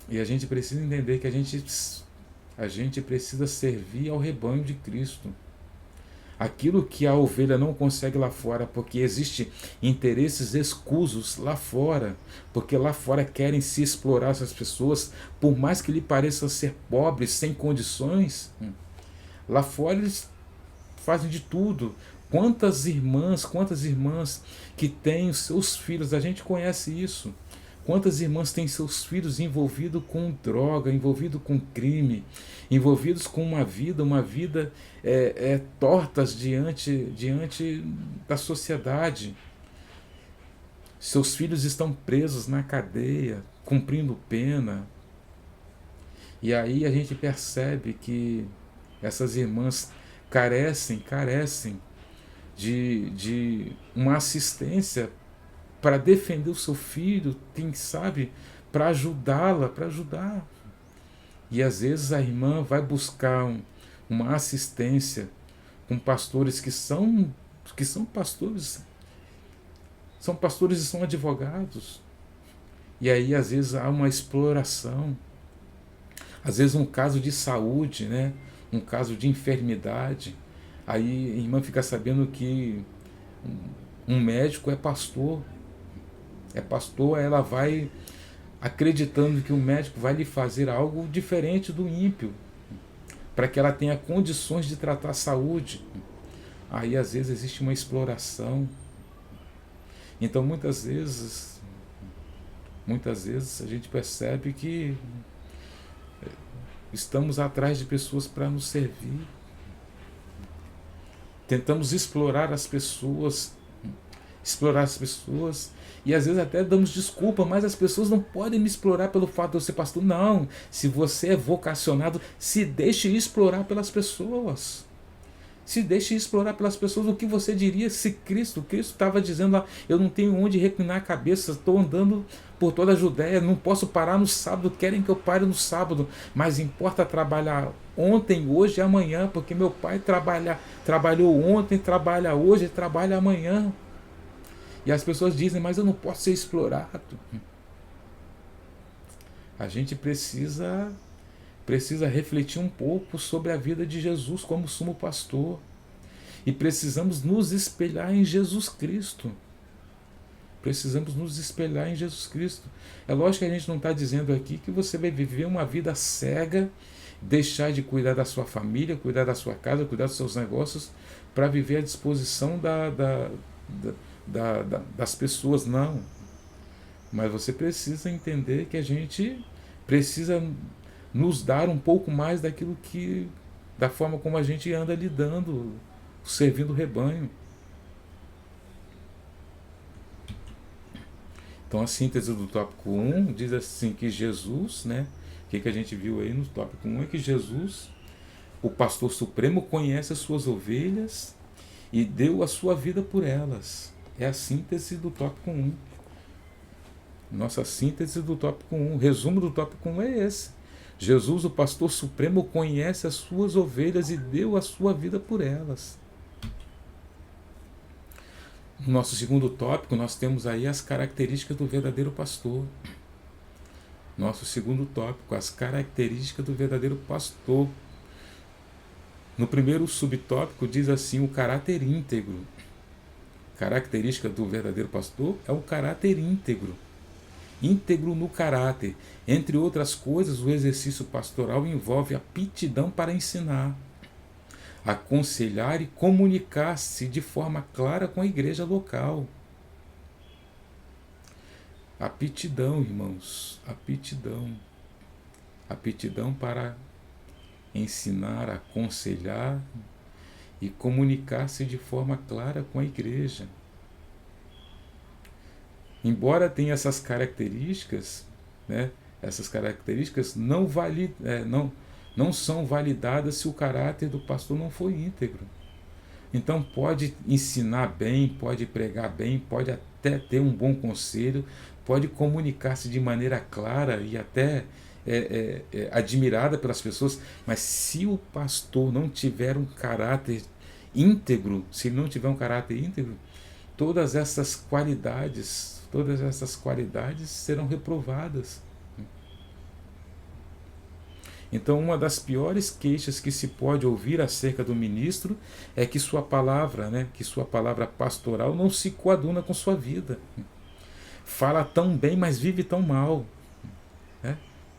E a gente precisa entender que a gente precisa servir ao rebanho de Cristo. Aquilo que a ovelha não consegue lá fora, porque existem interesses escusos lá fora, porque lá fora querem se explorar essas pessoas, por mais que lhe pareçam ser pobres, sem condições, lá fora eles fazem de tudo. Quantas irmãs que têm os seus filhos, a gente conhece isso. Quantas irmãs têm seus filhos envolvidos com droga, envolvidos com crime, envolvidos com uma vida tortas diante da sociedade. Seus filhos estão presos na cadeia, cumprindo pena. E aí a gente percebe que essas irmãs carecem de uma assistência para defender o seu filho, quem sabe, para ajudar. E às vezes a irmã vai buscar uma assistência com pastores que são pastores, e são advogados. E aí às vezes há uma exploração, às vezes um caso de saúde, né? Um caso de enfermidade. Aí a irmã fica sabendo que um médico é pastor, ela vai acreditando que o médico vai lhe fazer algo diferente do ímpio, para que ela tenha condições de tratar a saúde. Aí às vezes existe uma exploração. Então muitas vezes a gente percebe que estamos atrás de pessoas para nos servir. Tentamos explorar as pessoas, e às vezes até damos desculpa, mas as pessoas não podem me explorar pelo fato de eu ser pastor. Não, se você é vocacionado, se deixe explorar pelas pessoas. Se deixe explorar pelas pessoas. O que você diria se Cristo estava dizendo, eu não tenho onde reclinar a cabeça, estou andando por toda a Judéia, não posso parar no sábado, querem que eu pare no sábado, mas importa trabalhar ontem, hoje e amanhã, porque meu pai trabalhou ontem, trabalha hoje e trabalha amanhã. E as pessoas dizem, mas eu não posso ser explorado. A gente precisa refletir um pouco sobre a vida de Jesus como sumo pastor. E precisamos nos espelhar em Jesus Cristo. É lógico que a gente não está dizendo aqui que você vai viver uma vida cega, deixar de cuidar da sua família, cuidar da sua casa, cuidar dos seus negócios, para viver à disposição das pessoas, não. Mas você precisa entender que a gente precisa nos dar um pouco mais da forma como a gente anda lidando, servindo o rebanho. Então a síntese do tópico 1 diz assim que Jesus, né? O que a gente viu aí no tópico 1 é que Jesus, o pastor supremo, conhece as suas ovelhas e deu a sua vida por elas. É a síntese do tópico 1. Nossa síntese do tópico 1. O resumo do tópico 1 é esse. Jesus, o pastor supremo, conhece as suas ovelhas e deu a sua vida por elas. No nosso segundo tópico, nós temos aí as características do verdadeiro pastor. Nosso segundo tópico, as características do verdadeiro pastor. No primeiro subtópico diz assim, o caráter íntegro. Característica do verdadeiro pastor é o caráter íntegro. Íntegro no caráter. Entre outras coisas, o exercício pastoral envolve aptidão para ensinar, aconselhar e comunicar-se de forma clara com a igreja local. Aptidão, irmãos, aptidão. Aptidão para ensinar, aconselhar e comunicar-se de forma clara com a igreja. Embora tenha essas características, né, essas características não são validadas se o caráter do pastor não for íntegro. Então pode ensinar bem, pode pregar bem, pode até ter um bom conselho, pode comunicar-se de maneira clara e até admirada pelas pessoas, mas se o pastor não tiver um caráter íntegro, se ele não tiver um caráter íntegro, todas essas qualidades serão reprovadas. Então, uma das piores queixas que se pode ouvir acerca do ministro é que sua palavra, que sua palavra pastoral não se coaduna com sua vida. Fala tão bem, mas vive tão mal.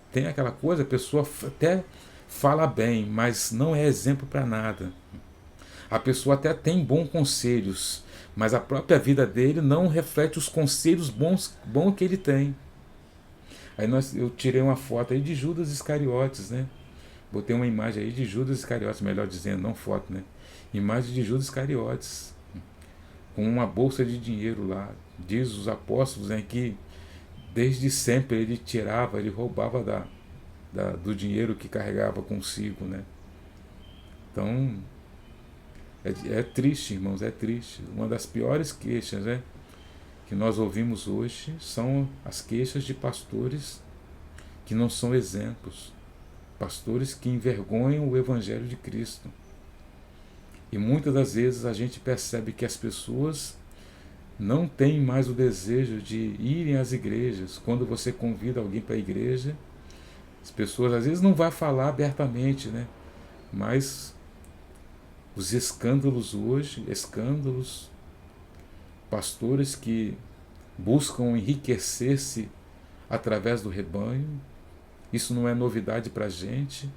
Tem aquela coisa, a pessoa até fala bem, mas não é exemplo para nada. A pessoa até tem bons conselhos, mas a própria vida dele não reflete os conselhos bons que ele tem. Aí eu tirei uma foto aí de Judas Iscariotes, né? Botei uma imagem aí de Judas Iscariotes, melhor dizendo, não foto, né? Imagem de Judas Iscariotes, com uma bolsa de dinheiro lá. Diz os apóstolos, né, que desde sempre ele roubava do dinheiro que carregava consigo, né? Então, é triste, irmãos, é triste. Uma das piores queixas, né, que nós ouvimos hoje são as queixas de pastores que não são exemplos, pastores que envergonham o Evangelho de Cristo. E muitas das vezes a gente percebe que as pessoas não têm mais o desejo de irem às igrejas. Quando você convida alguém para a igreja, as pessoas às vezes não vão falar abertamente, né? Mas os escândalos hoje, pastores que buscam enriquecer-se através do rebanho, isso não é novidade para a gente.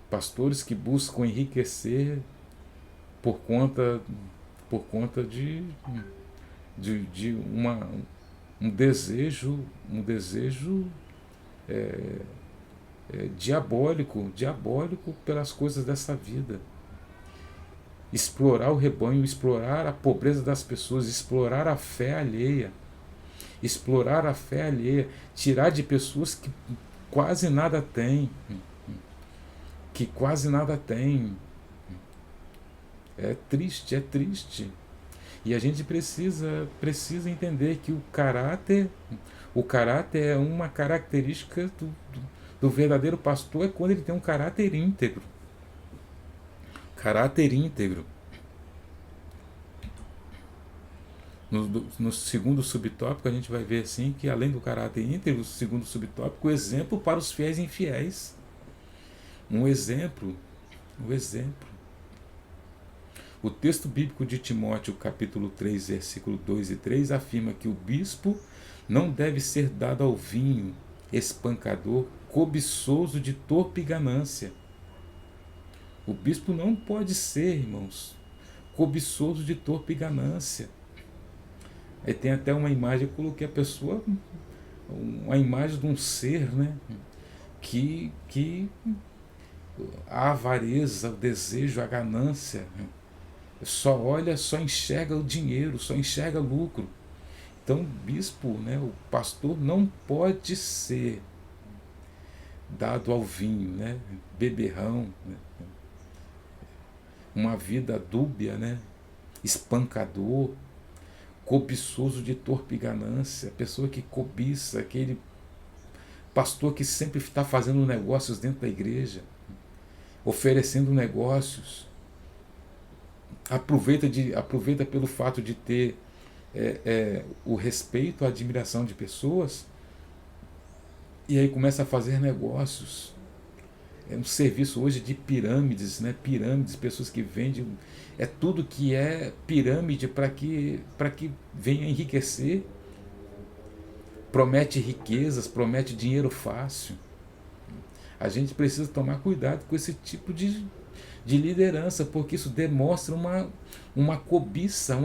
Pastores que buscam enriquecer por conta de um desejo diabólico pelas coisas dessa vida. Explorar o rebanho, explorar a pobreza das pessoas, explorar a fé alheia, tirar de pessoas que quase nada têm, É triste. E a gente precisa entender que o caráter é uma característica do verdadeiro pastor, é quando ele tem um caráter íntegro. No segundo subtópico a gente vai ver assim que além do caráter íntegro, o segundo subtópico, o exemplo para os fiéis e infiéis. Um exemplo. O texto bíblico de Timóteo, capítulo 3, versículo 2 e 3, afirma que o bispo não deve ser dado ao vinho, espancador, cobiçoso de torpe ganância. O bispo não pode ser, irmãos, cobiçoso de torpe ganância. Aí tem até uma imagem, eu coloquei a pessoa, uma imagem de um ser, né, que a avareza, o desejo, a ganância, só enxerga o dinheiro, só enxerga lucro. Então o bispo, né, o pastor não pode ser dado ao vinho, né, beberrão, né, uma vida dúbia, né, espancador, cobiçoso de torpe ganância, pessoa que cobiça, aquele pastor que sempre está fazendo negócios dentro da igreja, oferecendo negócios, aproveita pelo fato de ter o respeito, a admiração de pessoas, e aí começa a fazer negócios. É um serviço hoje de pirâmides, né? Pirâmides, pessoas que vendem, é tudo que é pirâmide para que venha enriquecer, promete riquezas, promete dinheiro fácil. A gente precisa tomar cuidado com esse tipo de liderança, porque isso demonstra uma cobiça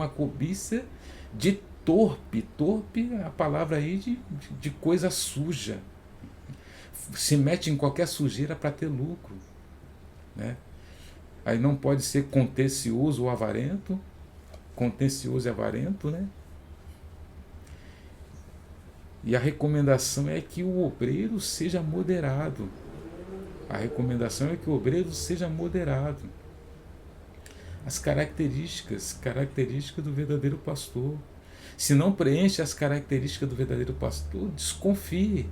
de torpe. Torpe é a palavra aí de coisa suja. Se mete em qualquer sujeira para ter lucro, né? Aí não pode ser contencioso ou avarento, contencioso e avarento, né? E a recomendação é que o obreiro seja moderado. A recomendação é que o obreiro seja moderado. As características do verdadeiro pastor. Se não preenche as características do verdadeiro pastor, desconfie.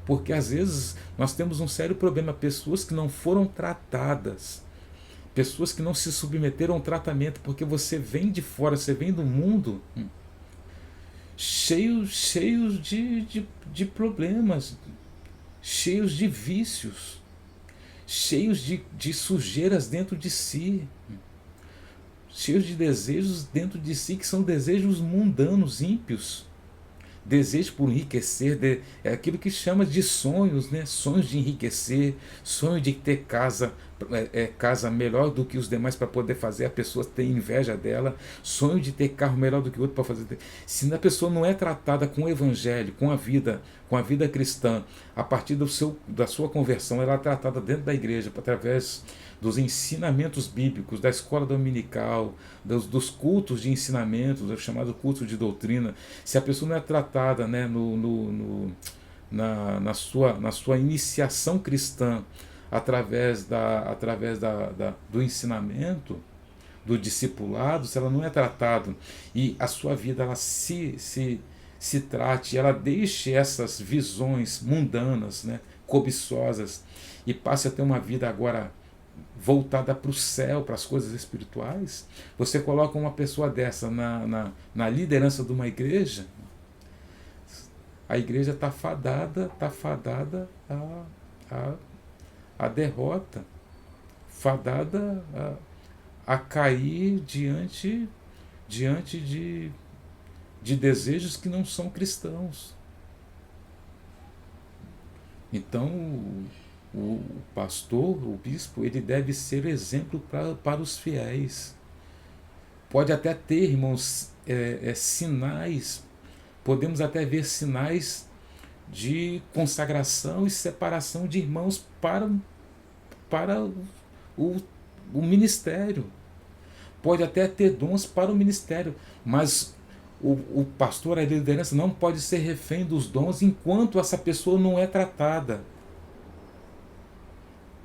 Porque às vezes nós temos um sério problema, pessoas que não foram tratadas, pessoas que não se submeteram ao tratamento, porque você vem de fora, você vem do mundo cheios de problemas, cheios de vícios, cheios de sujeiras dentro de si, cheios de desejos dentro de si que são desejos mundanos, ímpios. Desejo por enriquecer, é aquilo que chama de sonhos, né? Sonhos de enriquecer, sonho de ter casa melhor do que os demais para poder fazer a pessoa ter inveja dela, sonho de ter carro melhor do que o outro para fazer. Se a pessoa não é tratada com o evangelho, com a vida cristã, a partir da sua conversão, ela é tratada dentro da igreja, através dos ensinamentos bíblicos, da escola dominical, dos cultos de ensinamento, do chamado culto de doutrina. Se a pessoa não é tratada, né, na sua iniciação cristã, através do ensinamento, do discipulado, se ela não é tratada e a sua vida ela se trate, ela deixe essas visões mundanas, né, cobiçosas, e passe a ter uma vida agora voltada para o céu, para as coisas espirituais. Você coloca uma pessoa dessa na liderança de uma igreja, a igreja está fadada a derrota, fadada a cair diante de desejos que não são cristãos. Então o pastor, o bispo, ele deve ser exemplo para os fiéis. Pode até ter, irmãos, sinais, podemos até ver sinais de consagração e separação de irmãos para o ministério. Pode até ter dons para o ministério, mas o pastor, a liderança, não pode ser refém dos dons enquanto essa pessoa não é tratada.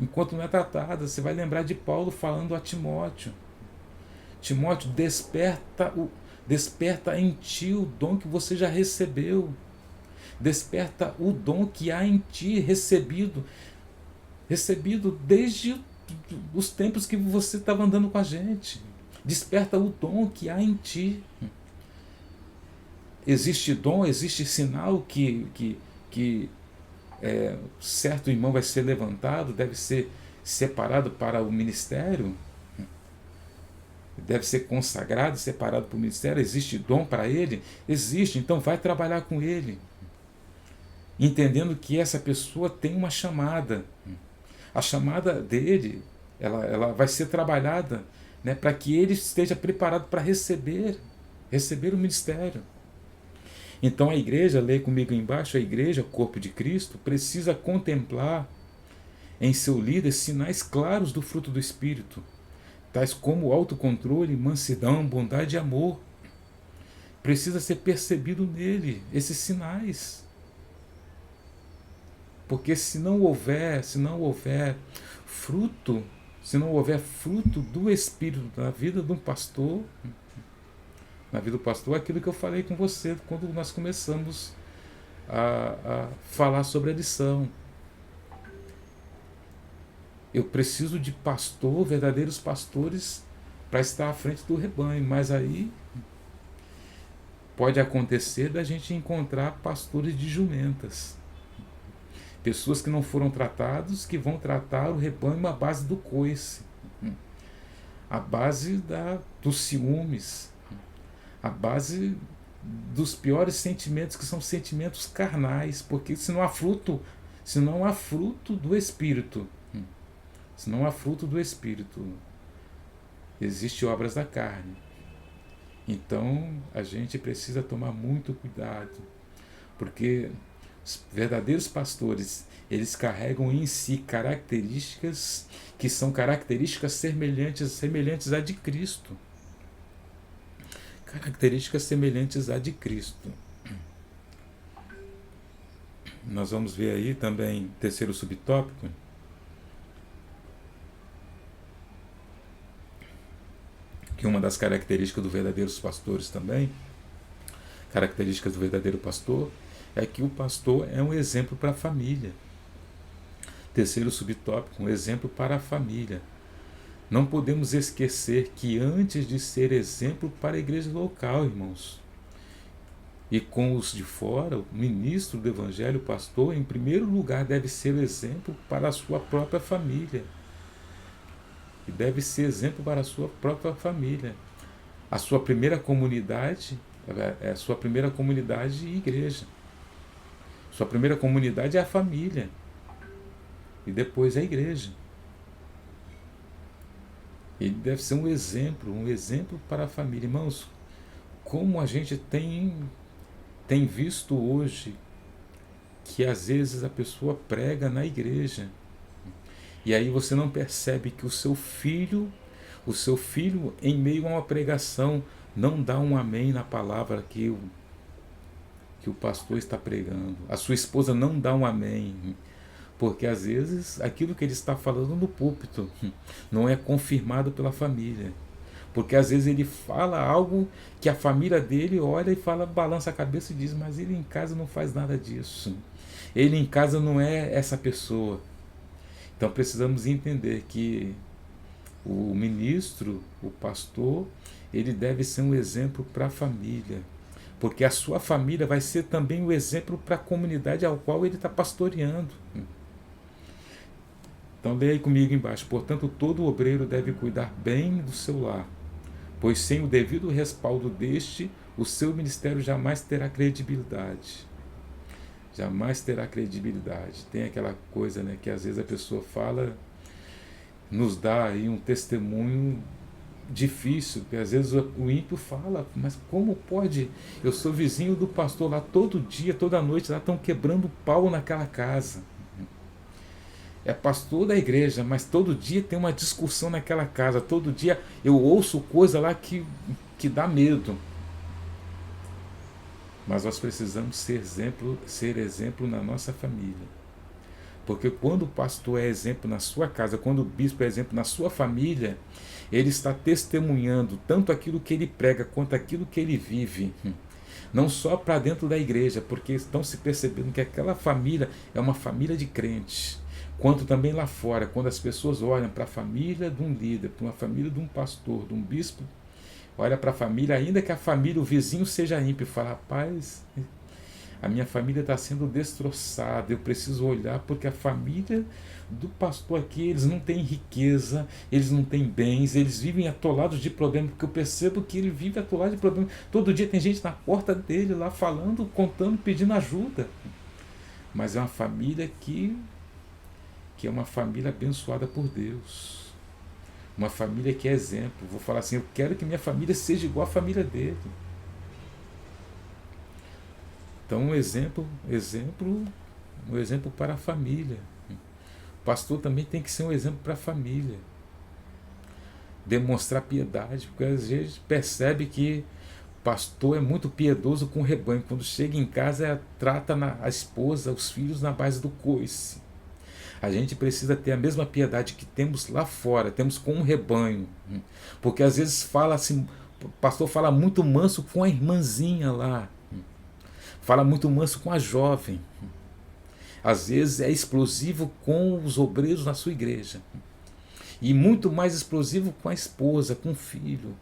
Enquanto não é tratada, você vai lembrar de Paulo falando a Timóteo. Timóteo, desperta em ti o dom que você já recebeu. Desperta o dom que há em ti, recebido desde os tempos que você estava andando com a gente. Desperta o dom que há em ti. Existe dom, existe sinal que certo irmão vai ser levantado, deve ser separado para o ministério, deve ser consagrado, separado para o ministério. Existe dom para ele? Existe, então vai trabalhar com ele, entendendo que essa pessoa tem uma chamada. A chamada dele, ela vai ser trabalhada, né, para que ele esteja preparado para receber o ministério. Então a igreja, leia comigo embaixo, a igreja, o corpo de Cristo, precisa contemplar em seu líder sinais claros do fruto do Espírito, tais como autocontrole, mansidão, bondade e amor. Precisa ser percebido nele esses sinais. Porque se não houver fruto do Espírito na vida de um pastor, na vida do pastor, aquilo que eu falei com você quando nós começamos a falar sobre a lição. Eu preciso de pastor, verdadeiros pastores, para estar à frente do rebanho, mas aí pode acontecer da gente encontrar pastores de jumentas, Pessoas que não foram tratados, que vão tratar o rebanho à base do coice, à base dos ciúmes, à base dos piores sentimentos, que são sentimentos carnais, porque se não há fruto do Espírito, se não há fruto do Espírito, existem obras da carne. Então a gente precisa tomar muito cuidado, porque os verdadeiros pastores, eles carregam em si características que são características semelhantes à de Cristo. Características semelhantes à de Cristo. Nós vamos ver aí também, terceiro subtópico, que uma das características dos verdadeiros pastores também, características do verdadeiro pastor, é que o pastor é um exemplo para a família. Terceiro subtópico, um exemplo para a família. Não podemos esquecer que antes de ser exemplo para a igreja local, irmãos, e com os de fora, o ministro do evangelho, o pastor, em primeiro lugar deve ser o exemplo para a sua própria família. E deve ser exemplo para a sua própria família. A sua primeira comunidade é a sua primeira comunidade e igreja. Sua primeira comunidade é a família. E depois a igreja. Ele deve ser um exemplo para a família. Irmãos, como a gente tem visto hoje que às vezes a pessoa prega na igreja e aí você não percebe que o seu filho em meio a uma pregação não dá um amém na palavra que o pastor está pregando. A sua esposa não dá um amém, porque às vezes aquilo que ele está falando no púlpito não é confirmado pela família. Porque às vezes ele fala algo que a família dele olha e fala, balança a cabeça e diz, mas ele em casa não faz nada disso. Ele em casa não é essa pessoa. Então precisamos entender que o ministro, o pastor, ele deve ser um exemplo para a família. Porque a sua família vai ser também um exemplo para a comunidade ao qual ele está pastoreando. Então leia aí comigo embaixo. Portanto, todo obreiro deve cuidar bem do seu lar, pois sem o devido respaldo deste, o seu ministério jamais terá credibilidade. Jamais terá credibilidade. Tem aquela coisa, né, que às vezes a pessoa fala, nos dá aí um testemunho difícil, porque às vezes o ímpio fala, mas como pode? Eu sou vizinho do pastor lá, todo dia, toda noite, lá estão quebrando pau naquela casa. É pastor da igreja, mas todo dia tem uma discussão naquela casa, todo dia eu ouço coisa lá que dá medo. Mas nós precisamos ser exemplo na nossa família. Porque quando o pastor é exemplo na sua casa, quando o bispo é exemplo na sua família, ele está testemunhando tanto aquilo que ele prega quanto aquilo que ele vive. Não só para dentro da igreja, porque estão se percebendo que aquela família é uma família de crentes, quanto também lá fora, quando as pessoas olham para a família de um líder, para uma família de um pastor, de um bispo, olha para a família, ainda que a família, o vizinho seja ímpio, fala, rapaz, a minha família está sendo destroçada, eu preciso olhar, porque a família do pastor aqui, eles não têm riqueza, eles não têm bens, eles vivem atolados de problemas, porque eu percebo que ele vive atolado de problemas. Todo dia tem gente na porta dele lá falando, contando, pedindo ajuda. Mas é uma família que é uma família abençoada por Deus. Uma família que é exemplo. Vou falar assim, eu quero que minha família seja igual à família dele. Então um exemplo para a família. O pastor também tem que ser um exemplo para a família. Demonstrar piedade, porque às vezes percebe que o pastor é muito piedoso com o rebanho. Quando chega em casa, trata a esposa, os filhos na base do coice. A gente precisa ter a mesma piedade que temos lá fora, temos com um rebanho. Porque às vezes fala assim, o pastor fala muito manso com a irmãzinha lá. Fala muito manso com a jovem. Às vezes é explosivo com os obreiros na sua igreja. E muito mais explosivo com a esposa, com o filho.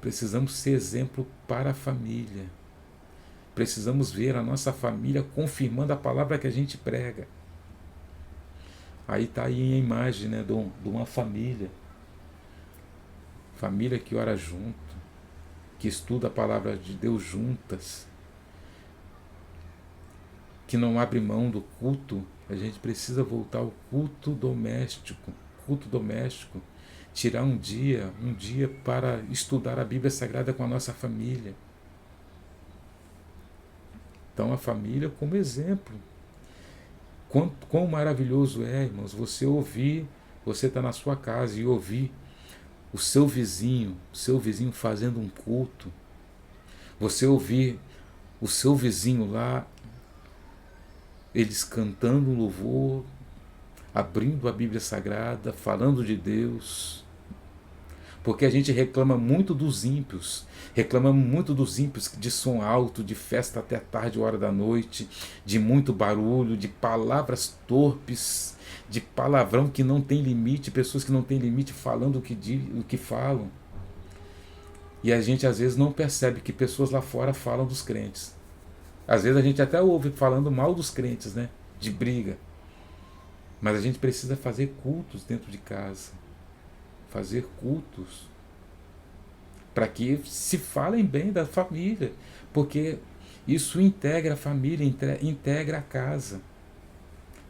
Precisamos ser exemplo para a família. precisamos ver a nossa família confirmando a palavra que a gente prega. Aí está aí a imagem, né, de uma família. Família que ora junto, que estuda a palavra de Deus juntas, que não abre mão do culto. A gente precisa voltar ao culto doméstico. Culto doméstico. Tirar um dia para estudar a Bíblia Sagrada com a nossa família. Então a família como exemplo. Quão maravilhoso é, irmãos, você ouvir, você está na sua casa e ouvir o seu vizinho fazendo um culto. Você ouvir o seu vizinho lá, eles cantando louvor, abrindo a Bíblia Sagrada, falando de Deus. Porque a gente reclama muito dos ímpios, de som alto, de festa até tarde, hora da noite, de muito barulho, de palavras torpes, de palavrão que não tem limite, pessoas que não têm limite falando o que falam. E a gente às vezes não percebe que pessoas lá fora falam dos crentes. Às vezes a gente até ouve falando mal dos crentes, né? De briga. Mas a gente precisa fazer cultos dentro de casa. Fazer cultos para que se falem bem da família, porque isso integra a família, integra a casa,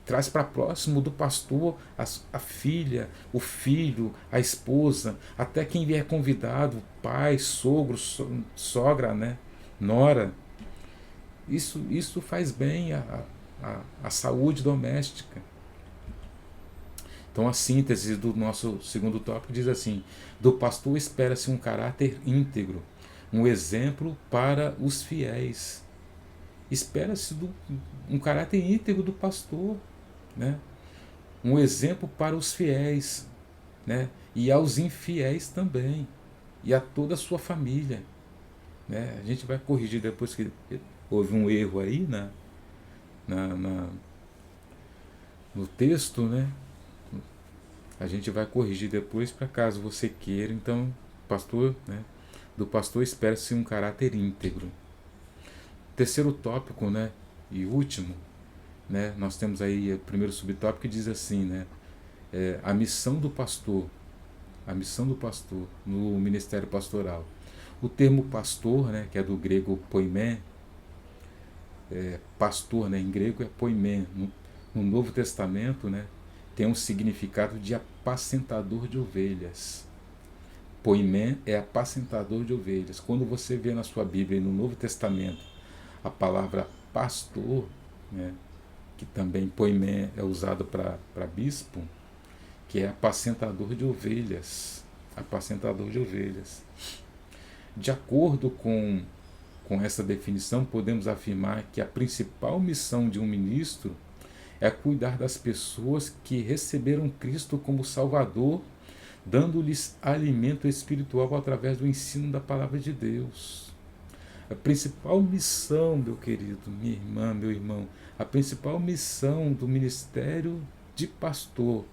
traz para próximo do pastor a filha, o filho, a esposa, até quem vier convidado, pai, sogro, sogra, né? Nora. Isso faz bem à saúde doméstica. Então a síntese do nosso segundo tópico diz assim: do pastor espera-se um caráter íntegro, um exemplo para os fiéis. Espera-se um caráter íntegro do pastor, né? Um exemplo para os fiéis, né? E aos infiéis também, e a toda a sua família, né? A gente vai corrigir depois que houve um erro aí no texto, né? A gente vai corrigir depois para caso você queira. Então, pastor, né? Do pastor espera-se um caráter íntegro. Terceiro tópico, né? E último, né? Nós temos aí o primeiro subtópico que diz assim, né? A missão do pastor. A missão do pastor no ministério pastoral. O termo pastor, né? Que é do grego poimé. Pastor, né? Em grego é poimé. No Novo Testamento, né? Tem um significado de apacentador de ovelhas. Poimé é apacentador de ovelhas. Quando você vê na sua Bíblia e no Novo Testamento a palavra pastor, né, que também poimé é usado para bispo, que é apacentador de ovelhas. Apacentador de ovelhas. De acordo com essa definição, podemos afirmar que a principal missão de um ministro é cuidar das pessoas que receberam Cristo como Salvador, dando-lhes alimento espiritual através do ensino da palavra de Deus. A principal missão, meu querido, minha irmã, meu irmão, a principal missão do ministério de pastor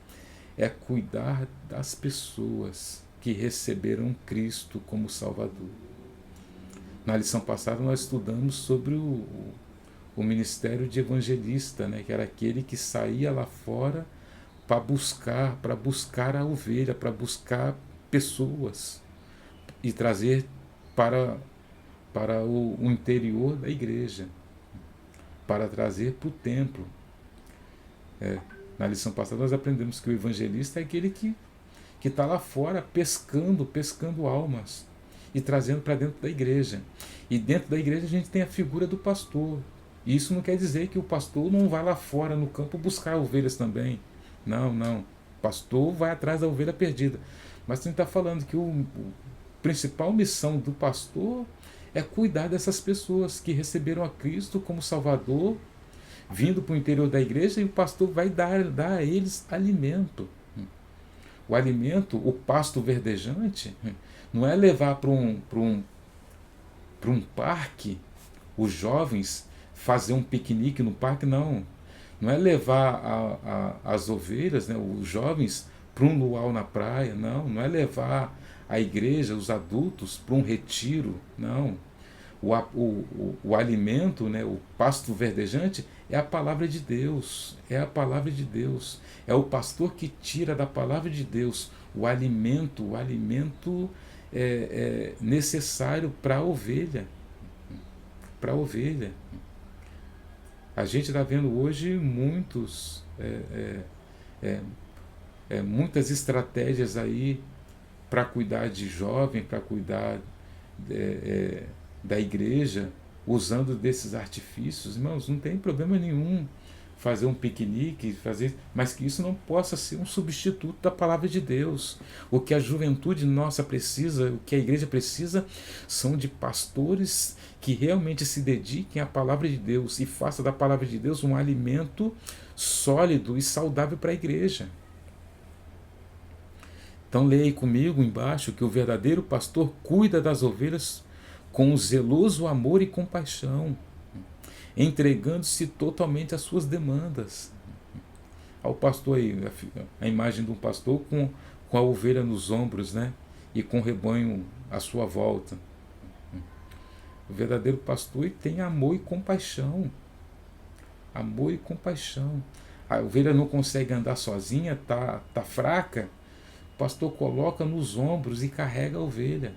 é cuidar das pessoas que receberam Cristo como Salvador. Na lição passada nós estudamos sobre o ministério de evangelista, né, que era aquele que saía lá fora para buscar a ovelha, para buscar pessoas e trazer para o interior da igreja, para trazer para o templo. Na lição passada nós aprendemos que o evangelista é aquele que está lá fora pescando almas e trazendo para dentro da igreja. E dentro da igreja a gente tem a figura do pastor. E isso não quer dizer que o pastor não vai lá fora no campo buscar ovelhas também. Não. O pastor vai atrás da ovelha perdida. Mas a gente está falando que a principal missão do pastor é cuidar dessas pessoas que receberam a Cristo como Salvador, vindo para o interior da igreja, e o pastor vai dar a eles alimento. O alimento, o pasto verdejante, não é levar para um parque os jovens, fazer um piquenique no parque, não. Não é levar as ovelhas, né, os jovens, para um luau na praia, não. Não é levar a igreja, os adultos, para um retiro, não. o alimento, né, o pasto verdejante, é a palavra de Deus. É a palavra de Deus. É o pastor que tira da palavra de Deus o alimento necessário para a ovelha. Para a ovelha. A gente está vendo hoje muitas estratégias aí para cuidar de jovem, para cuidar da igreja, usando desses artifícios. Irmãos, não tem problema nenhum fazer um piquenique, mas que isso não possa ser um substituto da palavra de Deus. O que a juventude nossa precisa, o que a igreja precisa, são de pastores que realmente se dediquem à palavra de Deus e façam da palavra de Deus um alimento sólido e saudável para a igreja. Então leia aí comigo embaixo que o verdadeiro pastor cuida das ovelhas com zeloso amor e compaixão, entregando-se totalmente às suas demandas. Ao pastor aí, a imagem de um pastor com a ovelha nos ombros, né? E com o rebanho à sua volta. O verdadeiro pastor tem amor e compaixão. Amor e compaixão. A ovelha não consegue andar sozinha, tá fraca. O pastor coloca nos ombros e carrega a ovelha.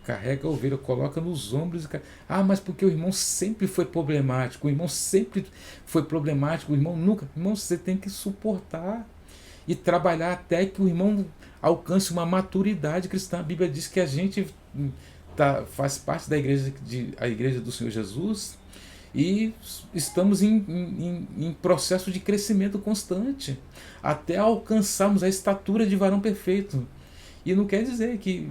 Carrega a ovelha, coloca nos ombros e carrega. Ah, mas porque o irmão sempre foi problemático. O irmão sempre foi problemático. O irmão nunca. Irmão, você tem que suportar e trabalhar até que o irmão alcance uma maturidade cristã. A Bíblia diz que a gente faz parte da igreja, a igreja do Senhor Jesus, e estamos em processo de crescimento constante até alcançarmos a estatura de varão perfeito. E não quer dizer que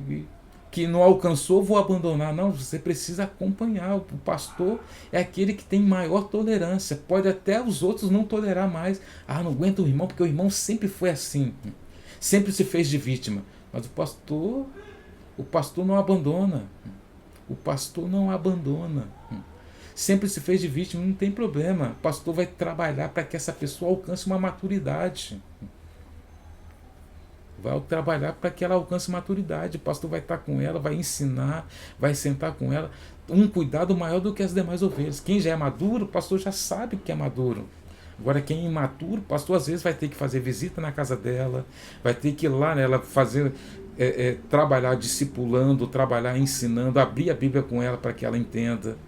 não alcançou, vou abandonar. Não, você precisa acompanhar. O pastor é aquele que tem maior tolerância. Pode até os outros não tolerar mais. Ah, não aguento o irmão, porque o irmão sempre foi assim. Sempre se fez de vítima. Mas o pastor não abandona. O pastor não abandona. Sempre se fez de vítima, não tem problema. O pastor vai trabalhar para que essa pessoa alcance uma maturidade. Vai trabalhar para que ela alcance maturidade. O pastor vai estar com ela, vai ensinar, vai sentar com ela. Um cuidado maior do que as demais ovelhas. Quem já é maduro, o pastor já sabe que é maduro. Agora, quem é imaturo, o pastor às vezes vai ter que fazer visita na casa dela, vai ter que ir lá nela fazer, trabalhar discipulando, trabalhar ensinando, abrir a Bíblia com ela para que ela entenda.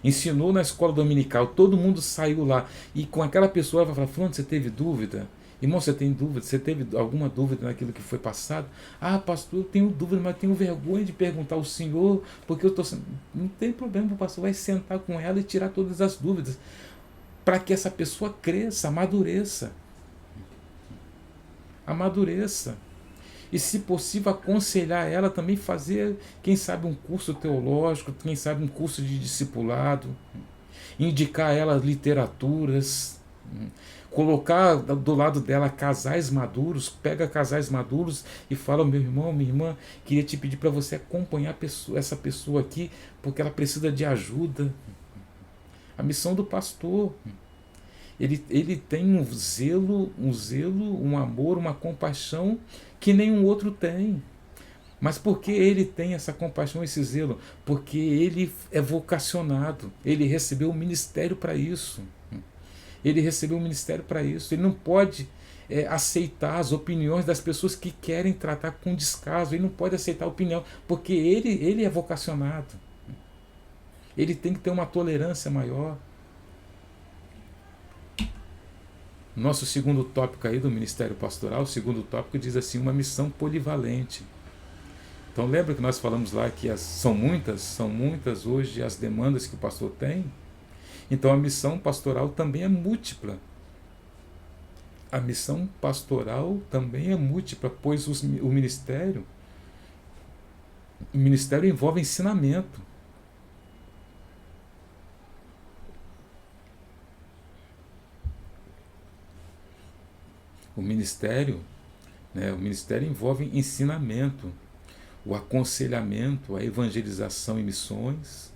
Ensinou na escola dominical, todo mundo saiu lá, e com aquela pessoa ela vai falar: Fulano, você teve dúvida? Irmão, você tem dúvida? Você teve alguma dúvida naquilo que foi passado? Ah, pastor, eu tenho dúvida, mas tenho vergonha de perguntar ao senhor, porque eu estou... Não tem problema, o pastor vai sentar com ela e tirar todas as dúvidas, para que essa pessoa cresça, amadureça. Amadureça. E, se possível, aconselhar ela também fazer, quem sabe, um curso teológico, quem sabe um curso de discipulado, indicar a ela literaturas, colocar do lado dela casais maduros, pega casais maduros e fala: meu irmão, minha irmã, queria te pedir para você acompanhar essa pessoa aqui, porque ela precisa de ajuda. A missão do pastor, ele tem um zelo, um amor, uma compaixão que nenhum outro tem. Mas por que ele tem essa compaixão, esse zelo? Porque ele é vocacionado, ele recebeu o ministério para isso. Ele recebeu o ministério para isso. Ele não pode aceitar as opiniões das pessoas que querem tratar com descaso. Ele não pode aceitar a opinião, porque ele é vocacionado. Ele tem que ter uma tolerância maior. Nosso segundo tópico aí do Ministério Pastoral, o segundo tópico diz assim: uma missão polivalente. Então lembra que nós falamos lá que são muitas hoje as demandas que o pastor tem? Então a missão pastoral também é múltipla. A missão pastoral também é múltipla, pois o ministério envolve ensinamento. O ministério envolve ensinamento, o aconselhamento, a evangelização e missões,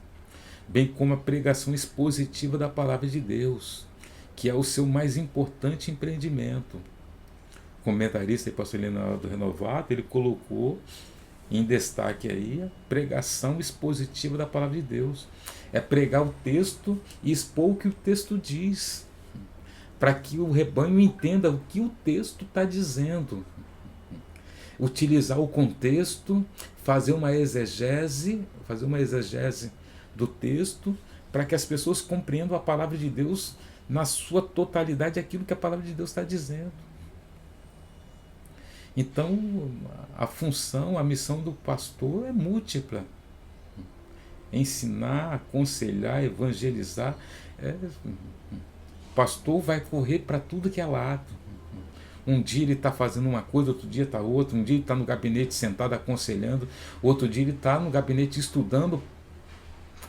bem como a pregação expositiva da palavra de Deus, que é o seu mais importante empreendimento. O comentarista e pastor Leonardo Renovato, ele colocou em destaque aí a pregação expositiva da palavra de Deus. É pregar o texto e expor o que o texto diz, para que o rebanho entenda o que o texto está dizendo. Utilizar o contexto, fazer uma exegese do texto, para que as pessoas compreendam a palavra de Deus na sua totalidade, aquilo que a palavra de Deus está dizendo. Então, a função, a missão do pastor é múltipla. Ensinar, aconselhar, evangelizar. O pastor vai correr para tudo que é lado. Um dia ele está fazendo uma coisa, outro dia está outra. Um dia ele está no gabinete sentado aconselhando, outro dia ele está no gabinete estudando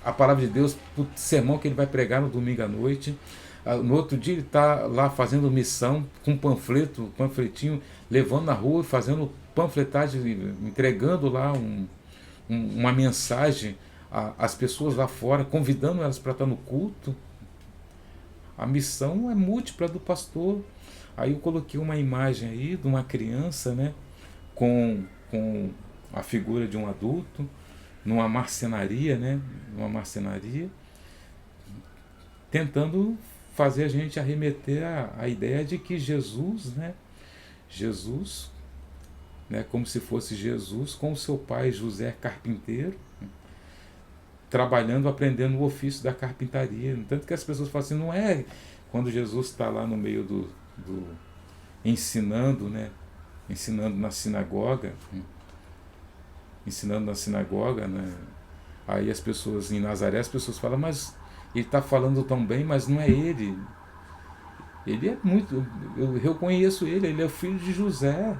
a palavra de Deus para o sermão que ele vai pregar no domingo à noite. No outro dia ele está lá fazendo missão com panfletinho, levando na rua, fazendo panfletagem, entregando lá uma mensagem às pessoas lá fora, convidando elas para estar no culto. A missão é múltipla do pastor. Aí eu coloquei uma imagem aí de uma criança, né, com a figura de um adulto, numa marcenaria, né, tentando fazer a gente arremeter a ideia de que Jesus, como se fosse Jesus com o seu pai José carpinteiro, trabalhando, aprendendo o ofício da carpintaria. Tanto que as pessoas falam assim, não é quando Jesus está lá no meio do ensinando na sinagoga, né? Aí as pessoas em Nazaré, as pessoas falam, mas ele está falando tão bem, mas não é ele. Ele é muito, eu reconheço ele é o filho de José,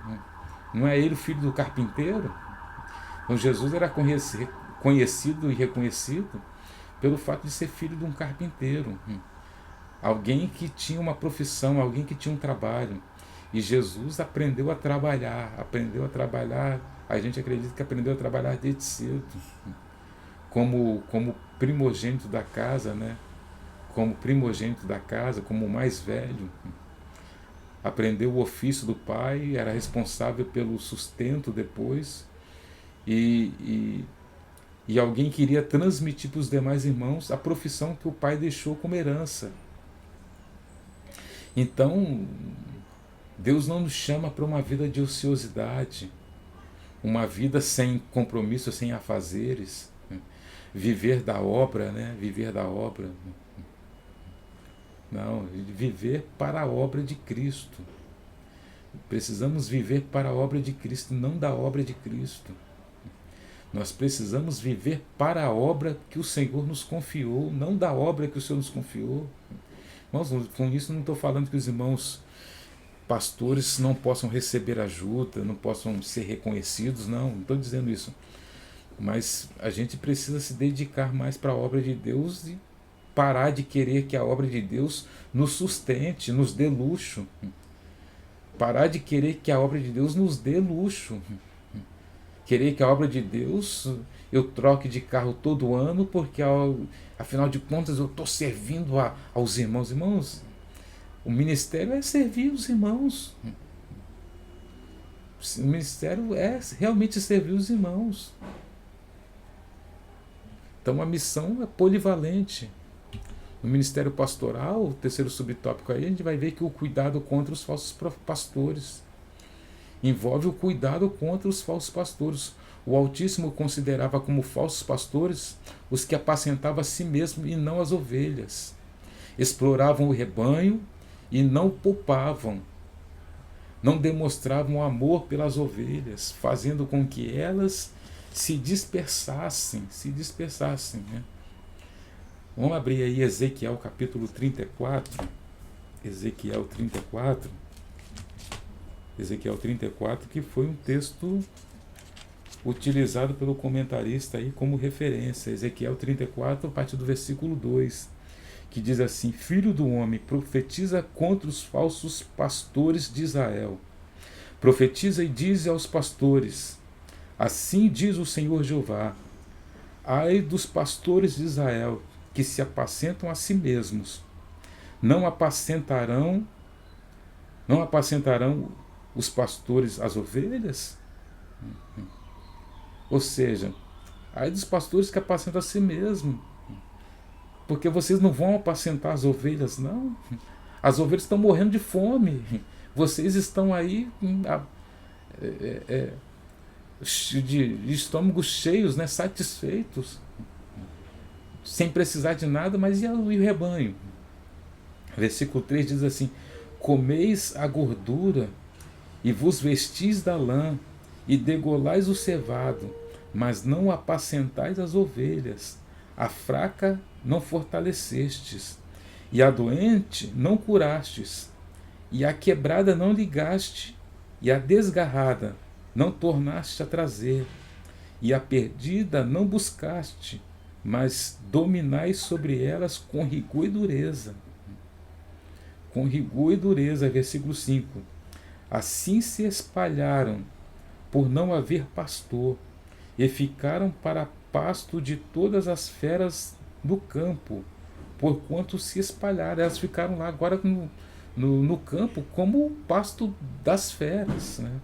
não é ele o filho do carpinteiro? Então Jesus era conhecido e reconhecido pelo fato de ser filho de um carpinteiro, alguém que tinha uma profissão, alguém que tinha um trabalho. E Jesus aprendeu a trabalhar, a gente acredita que aprendeu a trabalhar desde cedo, como primogênito da casa, né? Como o mais velho. Aprendeu o ofício do pai, era responsável pelo sustento depois, e alguém queria transmitir para os demais irmãos a profissão que o pai deixou como herança. Então, Deus não nos chama para uma vida de ociosidade, uma vida sem compromisso, sem afazeres, viver da obra, né? Não, viver para a obra de Cristo. Precisamos viver para a obra de Cristo, não da obra de Cristo. Nós precisamos viver para a obra que o Senhor nos confiou, não da obra que o Senhor nos confiou. Irmãos, com isso não estou falando que os irmãos pastores não possam receber ajuda, não possam ser reconhecidos, não estou dizendo isso. Mas a gente precisa se dedicar mais para a obra de Deus e parar de querer que a obra de Deus nos sustente, nos dê luxo. Parar de querer que a obra de Deus nos dê luxo. Querer que a obra de Deus eu troque de carro todo ano, porque afinal de contas eu estou servindo aos irmãos. Irmãos, o ministério é servir os irmãos. O ministério é realmente servir os irmãos. Então a missão é polivalente. No ministério pastoral, o terceiro subtópico aí, a gente vai ver que o cuidado contra os falsos pastores envolve o cuidado contra os falsos pastores. O Altíssimo considerava como falsos pastores os que apacentavam a si mesmo e não as ovelhas. Exploravam o rebanho e não poupavam. Não demonstravam amor pelas ovelhas, fazendo com que elas se dispersassem. Né? Vamos abrir aí Ezequiel capítulo 34. Ezequiel 34, que foi um texto utilizado pelo comentarista aí como referência. Ezequiel 34, a partir do versículo 2, que diz assim: Filho do homem, profetiza contra os falsos pastores de Israel. Profetiza e diz aos pastores: assim diz o Senhor Jeová: ai dos pastores de Israel, que se apacentam a si mesmos. Não apacentarão os pastores as ovelhas? Ou seja, aí dos pastores que apacentam a si mesmo, porque vocês não vão apacentar as ovelhas, não. As ovelhas estão morrendo de fome. Vocês estão aí de estômagos cheios, né, satisfeitos, sem precisar de nada, mas e o rebanho? Versículo 3 diz assim: comeis a gordura e vos vestis da lã e degolais o cevado, mas não apacentais as ovelhas. A fraca não fortalecestes, e a doente não curastes, e a quebrada não ligaste, e a desgarrada não tornaste a trazer, e a perdida não buscaste, mas dominais sobre elas com rigor e dureza. Com rigor e dureza, versículo 5. Assim se espalharam por não haver pastor, e ficaram para pasto de todas as feras do campo, porquanto se espalharam. Elas ficaram lá agora no campo como o pasto das feras, né?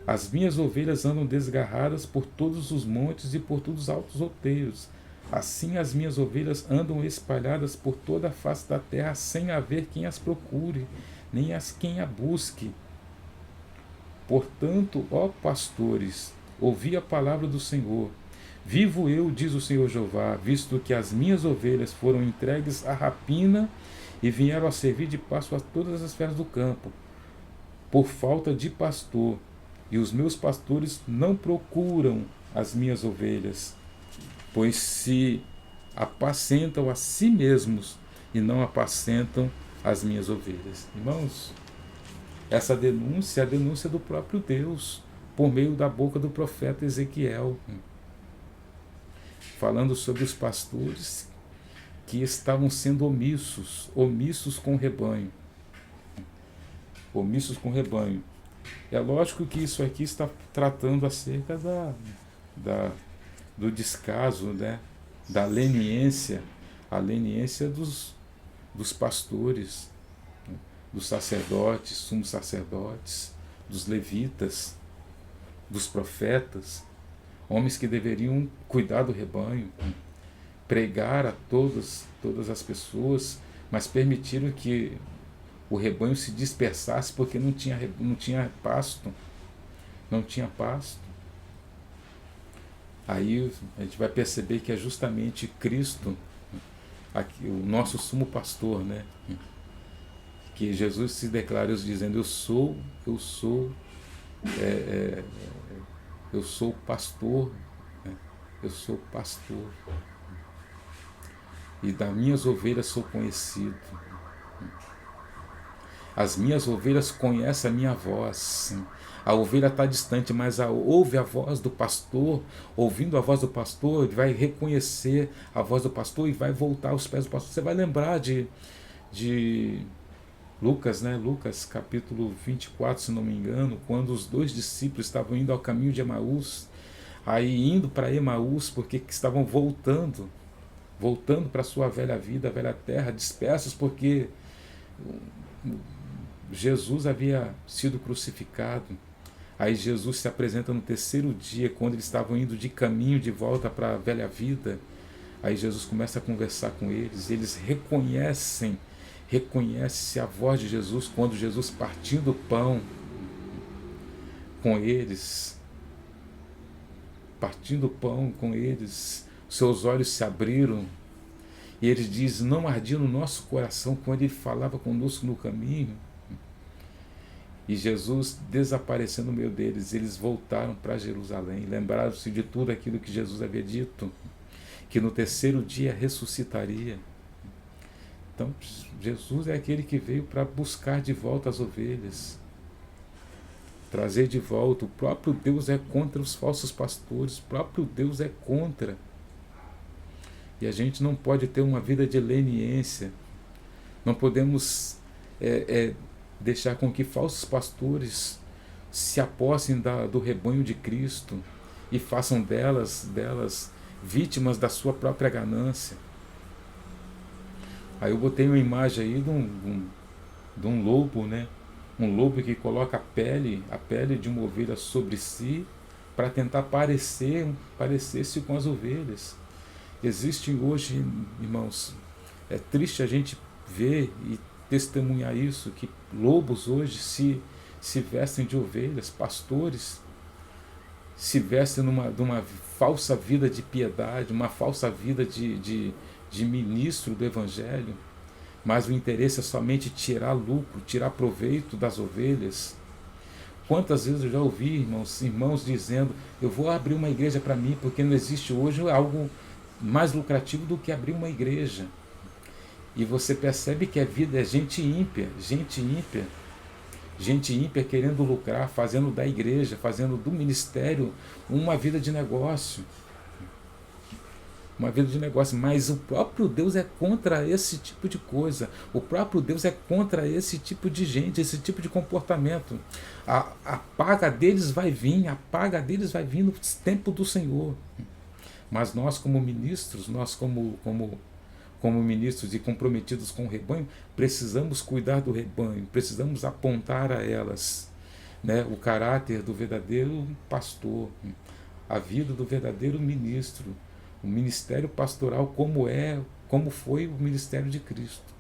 As minhas ovelhas andam desgarradas por todos os montes e por todos os altos outeiros. Assim as minhas ovelhas andam espalhadas por toda a face da terra, sem haver quem as procure, nem quem a busque. Portanto, ó pastores, ouvi a palavra do Senhor. Vivo eu, diz o Senhor Jeová, visto que as minhas ovelhas foram entregues à rapina e vieram a servir de pasto a todas as feras do campo, por falta de pastor, e os meus pastores não procuram as minhas ovelhas, pois se apacentam a si mesmos e não apacentam as minhas ovelhas. Irmãos, essa denúncia é a denúncia do próprio Deus, por meio da boca do profeta Ezequiel, falando sobre os pastores que estavam sendo omissos com o rebanho. Omissos com o rebanho. É lógico que isso aqui está tratando acerca do descaso, né? Da leniência, a leniência dos pastores, né? Dos sacerdotes, sumos sacerdotes, dos levitas, dos profetas, homens que deveriam cuidar do rebanho, pregar a todas as pessoas, mas permitiram que o rebanho se dispersasse porque não tinha pasto. Não tinha pasto. Aí a gente vai perceber que é justamente Cristo, aqui, o nosso sumo pastor, né? Que Jesus se declara dizendo: eu sou pastor, né? Eu sou pastor, e das minhas ovelhas sou conhecido. As minhas ovelhas conhecem a minha voz. A ovelha está distante, mas ouve a voz do pastor. Ouvindo a voz do pastor, ele vai reconhecer a voz do pastor e vai voltar aos pés do pastor. Você vai lembrar de Lucas, né? Lucas capítulo 24, se não me engano, quando os dois discípulos estavam indo ao caminho de Emaús, aí indo para Emaús, porque estavam voltando para a sua velha vida, a velha terra, dispersos, porque Jesus havia sido crucificado. Aí Jesus se apresenta no terceiro dia, quando eles estavam indo de caminho de volta para a velha vida. Aí Jesus começa a conversar com eles, eles reconhece-se a voz de Jesus quando Jesus partindo o pão com eles, seus olhos se abriram, e ele diz: não ardia no nosso coração quando ele falava conosco no caminho. E Jesus desapareceu no meio deles, eles voltaram para Jerusalém, lembraram-se de tudo aquilo que Jesus havia dito, que no terceiro dia ressuscitaria. Então Jesus é aquele que veio para buscar de volta as ovelhas, trazer de volta. O próprio Deus é contra os falsos pastores, o próprio Deus é contra. E a gente não pode ter uma vida de leniência, não podemos deixar com que falsos pastores se apossem do rebanho de Cristo e façam delas vítimas da sua própria ganância. Aí eu botei uma imagem aí de um lobo, né? Um lobo que coloca a pele de uma ovelha sobre si, para tentar parecer-se com as ovelhas. Existe hoje, irmãos, é triste a gente ver e testemunhar isso, que lobos hoje se vestem de ovelhas, pastores se vestem de uma falsa vida de piedade, uma falsa vida de ministro do Evangelho, mas o interesse é somente tirar lucro, tirar proveito das ovelhas. Quantas vezes eu já ouvi irmãos dizendo: eu vou abrir uma igreja para mim, porque não existe hoje algo mais lucrativo do que abrir uma igreja. E você percebe que a vida é gente ímpia querendo lucrar, fazendo da igreja, fazendo do ministério uma vida de negócio. Uma vida de negócio, mas o próprio Deus é contra esse tipo de coisa. O próprio Deus é contra esse tipo de gente, esse tipo de comportamento. A paga deles vai vir no tempo do Senhor. Mas nós como ministros, nós como ministros e comprometidos com o rebanho, precisamos cuidar do rebanho, precisamos apontar a elas, né, o caráter do verdadeiro pastor, a vida do verdadeiro ministro, o ministério pastoral como foi o ministério de Cristo.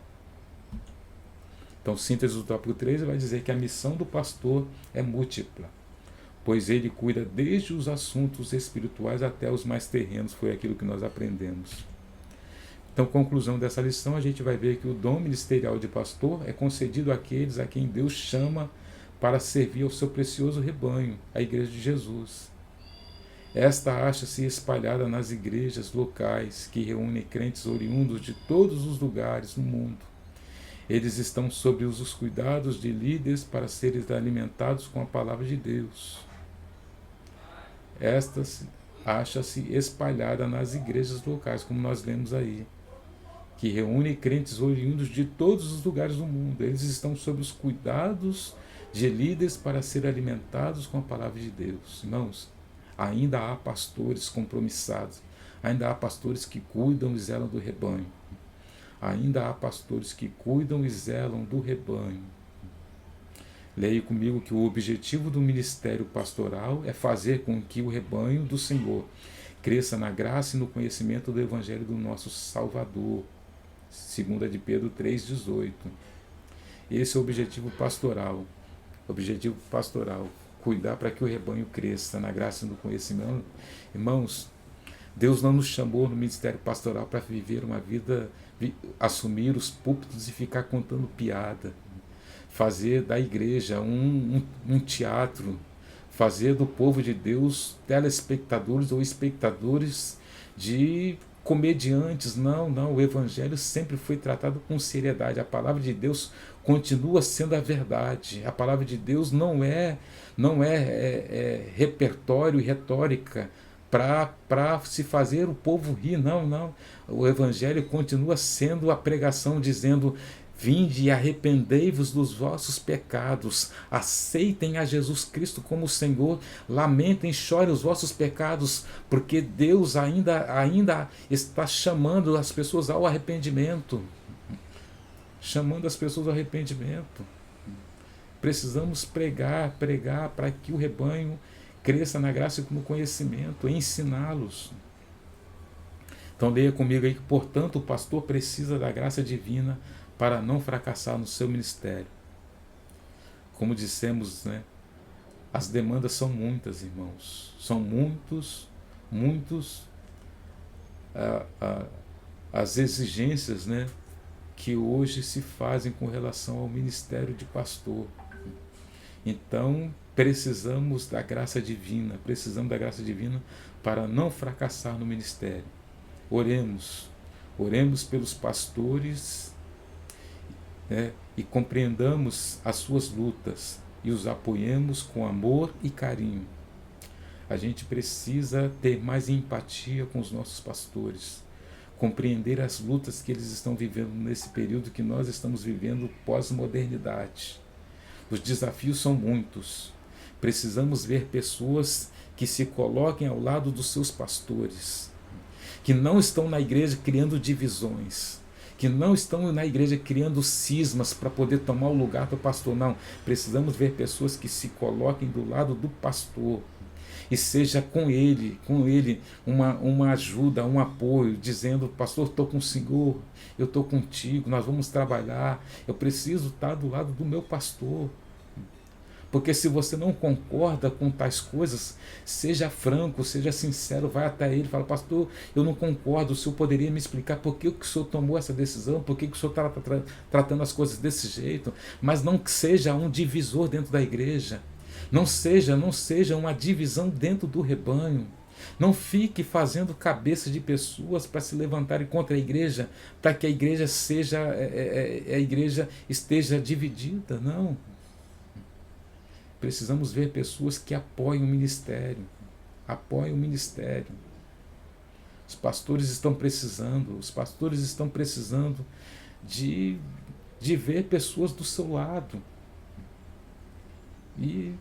Então, síntese do tópico 3 vai dizer que a missão do pastor é múltipla, pois ele cuida desde os assuntos espirituais até os mais terrenos, foi aquilo que nós aprendemos. Então, conclusão dessa lição, a gente vai ver que o dom ministerial de pastor é concedido àqueles a quem Deus chama para servir ao seu precioso rebanho, a Igreja de Jesus. Esta acha-se espalhada nas igrejas locais, que reúnem crentes oriundos de todos os lugares do mundo. Eles estão sob os cuidados de líderes para serem alimentados com a palavra de Deus. Esta acha-se espalhada nas igrejas locais, como nós lemos aí, que reúne crentes oriundos de todos os lugares do mundo. Eles estão sob os cuidados de líderes para serem alimentados com a palavra de Deus. Irmãos, ainda há pastores compromissados, ainda há pastores que cuidam e zelam do rebanho. Ainda há pastores que cuidam e zelam do rebanho. Leia comigo que o objetivo do ministério pastoral é fazer com que o rebanho do Senhor cresça na graça e no conhecimento do Evangelho do nosso Salvador. 2 de Pedro 3,18. Esse é o objetivo pastoral. Objetivo pastoral. Cuidar para que o rebanho cresça na graça e no conhecimento. Irmãos, Deus não nos chamou no ministério pastoral para viver uma vida, assumir os púlpitos e ficar contando piada. Fazer da igreja um teatro. Fazer do povo de Deus telespectadores ou espectadores de comediantes. Não, o Evangelho sempre foi tratado com seriedade. A palavra de Deus continua sendo a verdade. A palavra de Deus não é repertório e retórica para se fazer o povo rir. Não. O Evangelho continua sendo a pregação dizendo: vinde e arrependei-vos dos vossos pecados, aceitem a Jesus Cristo como Senhor, lamentem, chorem os vossos pecados, porque Deus ainda está chamando as pessoas ao arrependimento. Chamando as pessoas ao arrependimento. Precisamos pregar para que o rebanho cresça na graça e no conhecimento, ensiná-los. Então leia comigo aí que, portanto, o pastor precisa da graça divina para não fracassar no seu ministério. Como dissemos, né, as demandas são muitas, irmãos. São muitos as exigências, né, que hoje se fazem com relação ao ministério de pastor. Então, precisamos da graça divina para não fracassar no ministério. Oremos pelos pastores, né, e compreendamos as suas lutas e os apoiemos com amor e carinho. A gente precisa ter mais empatia com os nossos pastores, compreender as lutas que eles estão vivendo nesse período que nós estamos vivendo pós-modernidade. Os desafios são muitos. Precisamos ver pessoas que se coloquem ao lado dos seus pastores, que não estão na igreja criando divisões, que não estão na igreja criando cismas para poder tomar o lugar do pastor. Não, precisamos ver pessoas que se coloquem do lado do pastor, e seja com ele uma ajuda, um apoio, dizendo: pastor, estou com o Senhor, eu estou contigo, nós vamos trabalhar, eu preciso estar do lado do meu pastor. Porque se você não concorda com tais coisas, seja franco, seja sincero, vai até ele e fala: pastor, eu não concordo, o senhor poderia me explicar por que o senhor tomou essa decisão, por que o senhor está tratando as coisas desse jeito? Mas não que seja um divisor dentro da igreja, não seja uma divisão dentro do rebanho. Não fique fazendo cabeça de pessoas para se levantarem contra a igreja, para que a igreja a igreja esteja dividida, não. Precisamos ver pessoas que apoiem o ministério. Apoiem o ministério. Os pastores estão precisando de ver pessoas do seu lado. E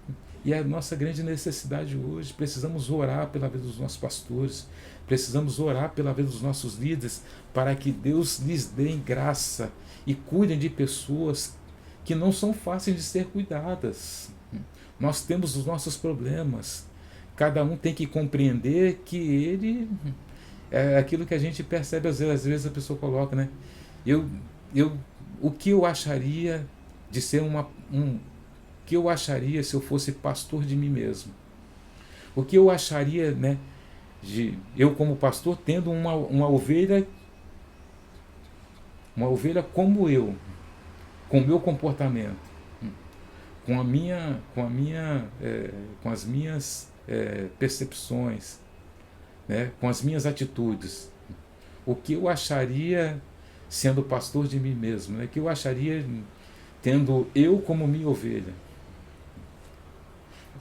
é a nossa grande necessidade hoje. Precisamos orar pela vida dos nossos pastores. Precisamos orar pela vida dos nossos líderes, para que Deus lhes dê graça e cuidem de pessoas que não são fáceis de ser cuidadas. Nós temos os nossos problemas. Cada um tem que compreender que ele é aquilo que a gente percebe às vezes a pessoa coloca, né? O que eu acharia de ser que eu acharia se eu fosse pastor de mim mesmo? O que eu acharia, né, de eu como pastor tendo uma ovelha como eu, com o meu comportamento, com as minhas percepções, né, com as minhas atitudes? O que eu acharia sendo pastor de mim mesmo? Né? O que eu acharia tendo eu como minha ovelha?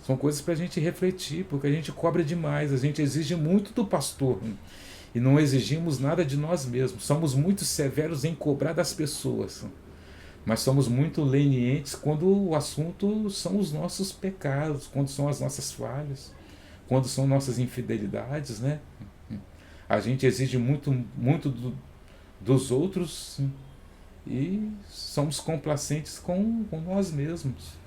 São coisas para a gente refletir, porque a gente cobra demais, a gente exige muito do pastor e não exigimos nada de nós mesmos. Somos muito severos em cobrar das pessoas, mas somos muito lenientes quando o assunto são os nossos pecados, quando são as nossas falhas, quando são nossas infidelidades, né? A gente exige muito dos outros e somos complacentes com nós mesmos.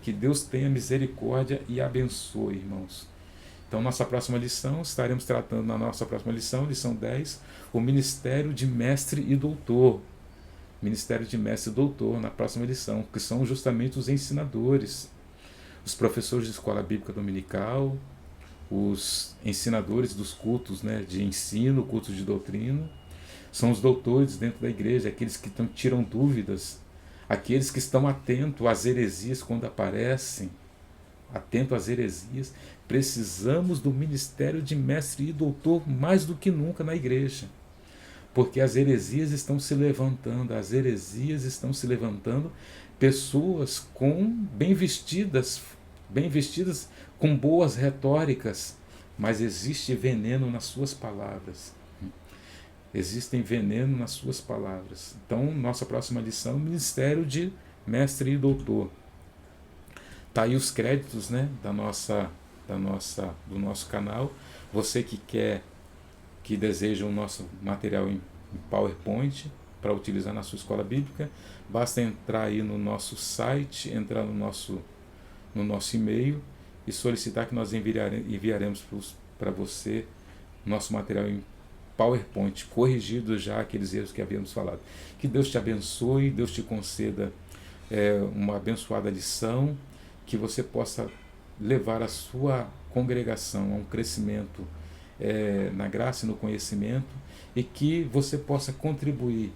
Que Deus tenha misericórdia e abençoe, irmãos. Então, estaremos tratando na nossa próxima lição, lição 10, o ministério de mestre e doutor. Ministério de mestre e doutor, na próxima lição, que são justamente os ensinadores, os professores de escola bíblica dominical, os ensinadores dos cultos, né, de ensino, cultos de doutrina, são os doutores dentro da igreja, aqueles que tiram dúvidas, aqueles que estão atentos às heresias quando aparecem, atentos às heresias. Precisamos do ministério de mestre e doutor mais do que nunca na igreja, porque as heresias estão se levantando, pessoas bem vestidas com boas retóricas, mas existe veneno nas suas palavras. Existem veneno nas suas palavras. Então, nossa próxima lição, ministério de mestre e doutor. Tá aí os créditos, né, do nosso canal. Você que deseja o nosso material em PowerPoint para utilizar na sua escola bíblica, basta entrar aí no nosso site, entrar no nosso e-mail e solicitar que nós enviaremos para você nosso material em PowerPoint, corrigido já aqueles erros que havíamos falado. Que Deus te abençoe, Deus te conceda uma abençoada lição, que você possa levar a sua congregação a um crescimento na graça e no conhecimento, e que você possa contribuir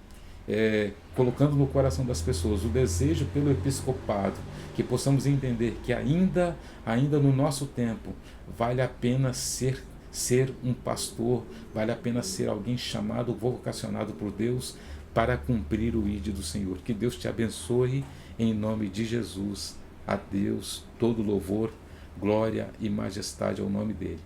colocando no coração das pessoas o desejo pelo episcopado, que possamos entender que ainda no nosso tempo vale a pena ser um pastor, vale a pena ser alguém chamado, vocacionado por Deus para cumprir o ID do Senhor. Que Deus te abençoe em nome de Jesus. A Deus todo louvor, glória e majestade ao nome dele.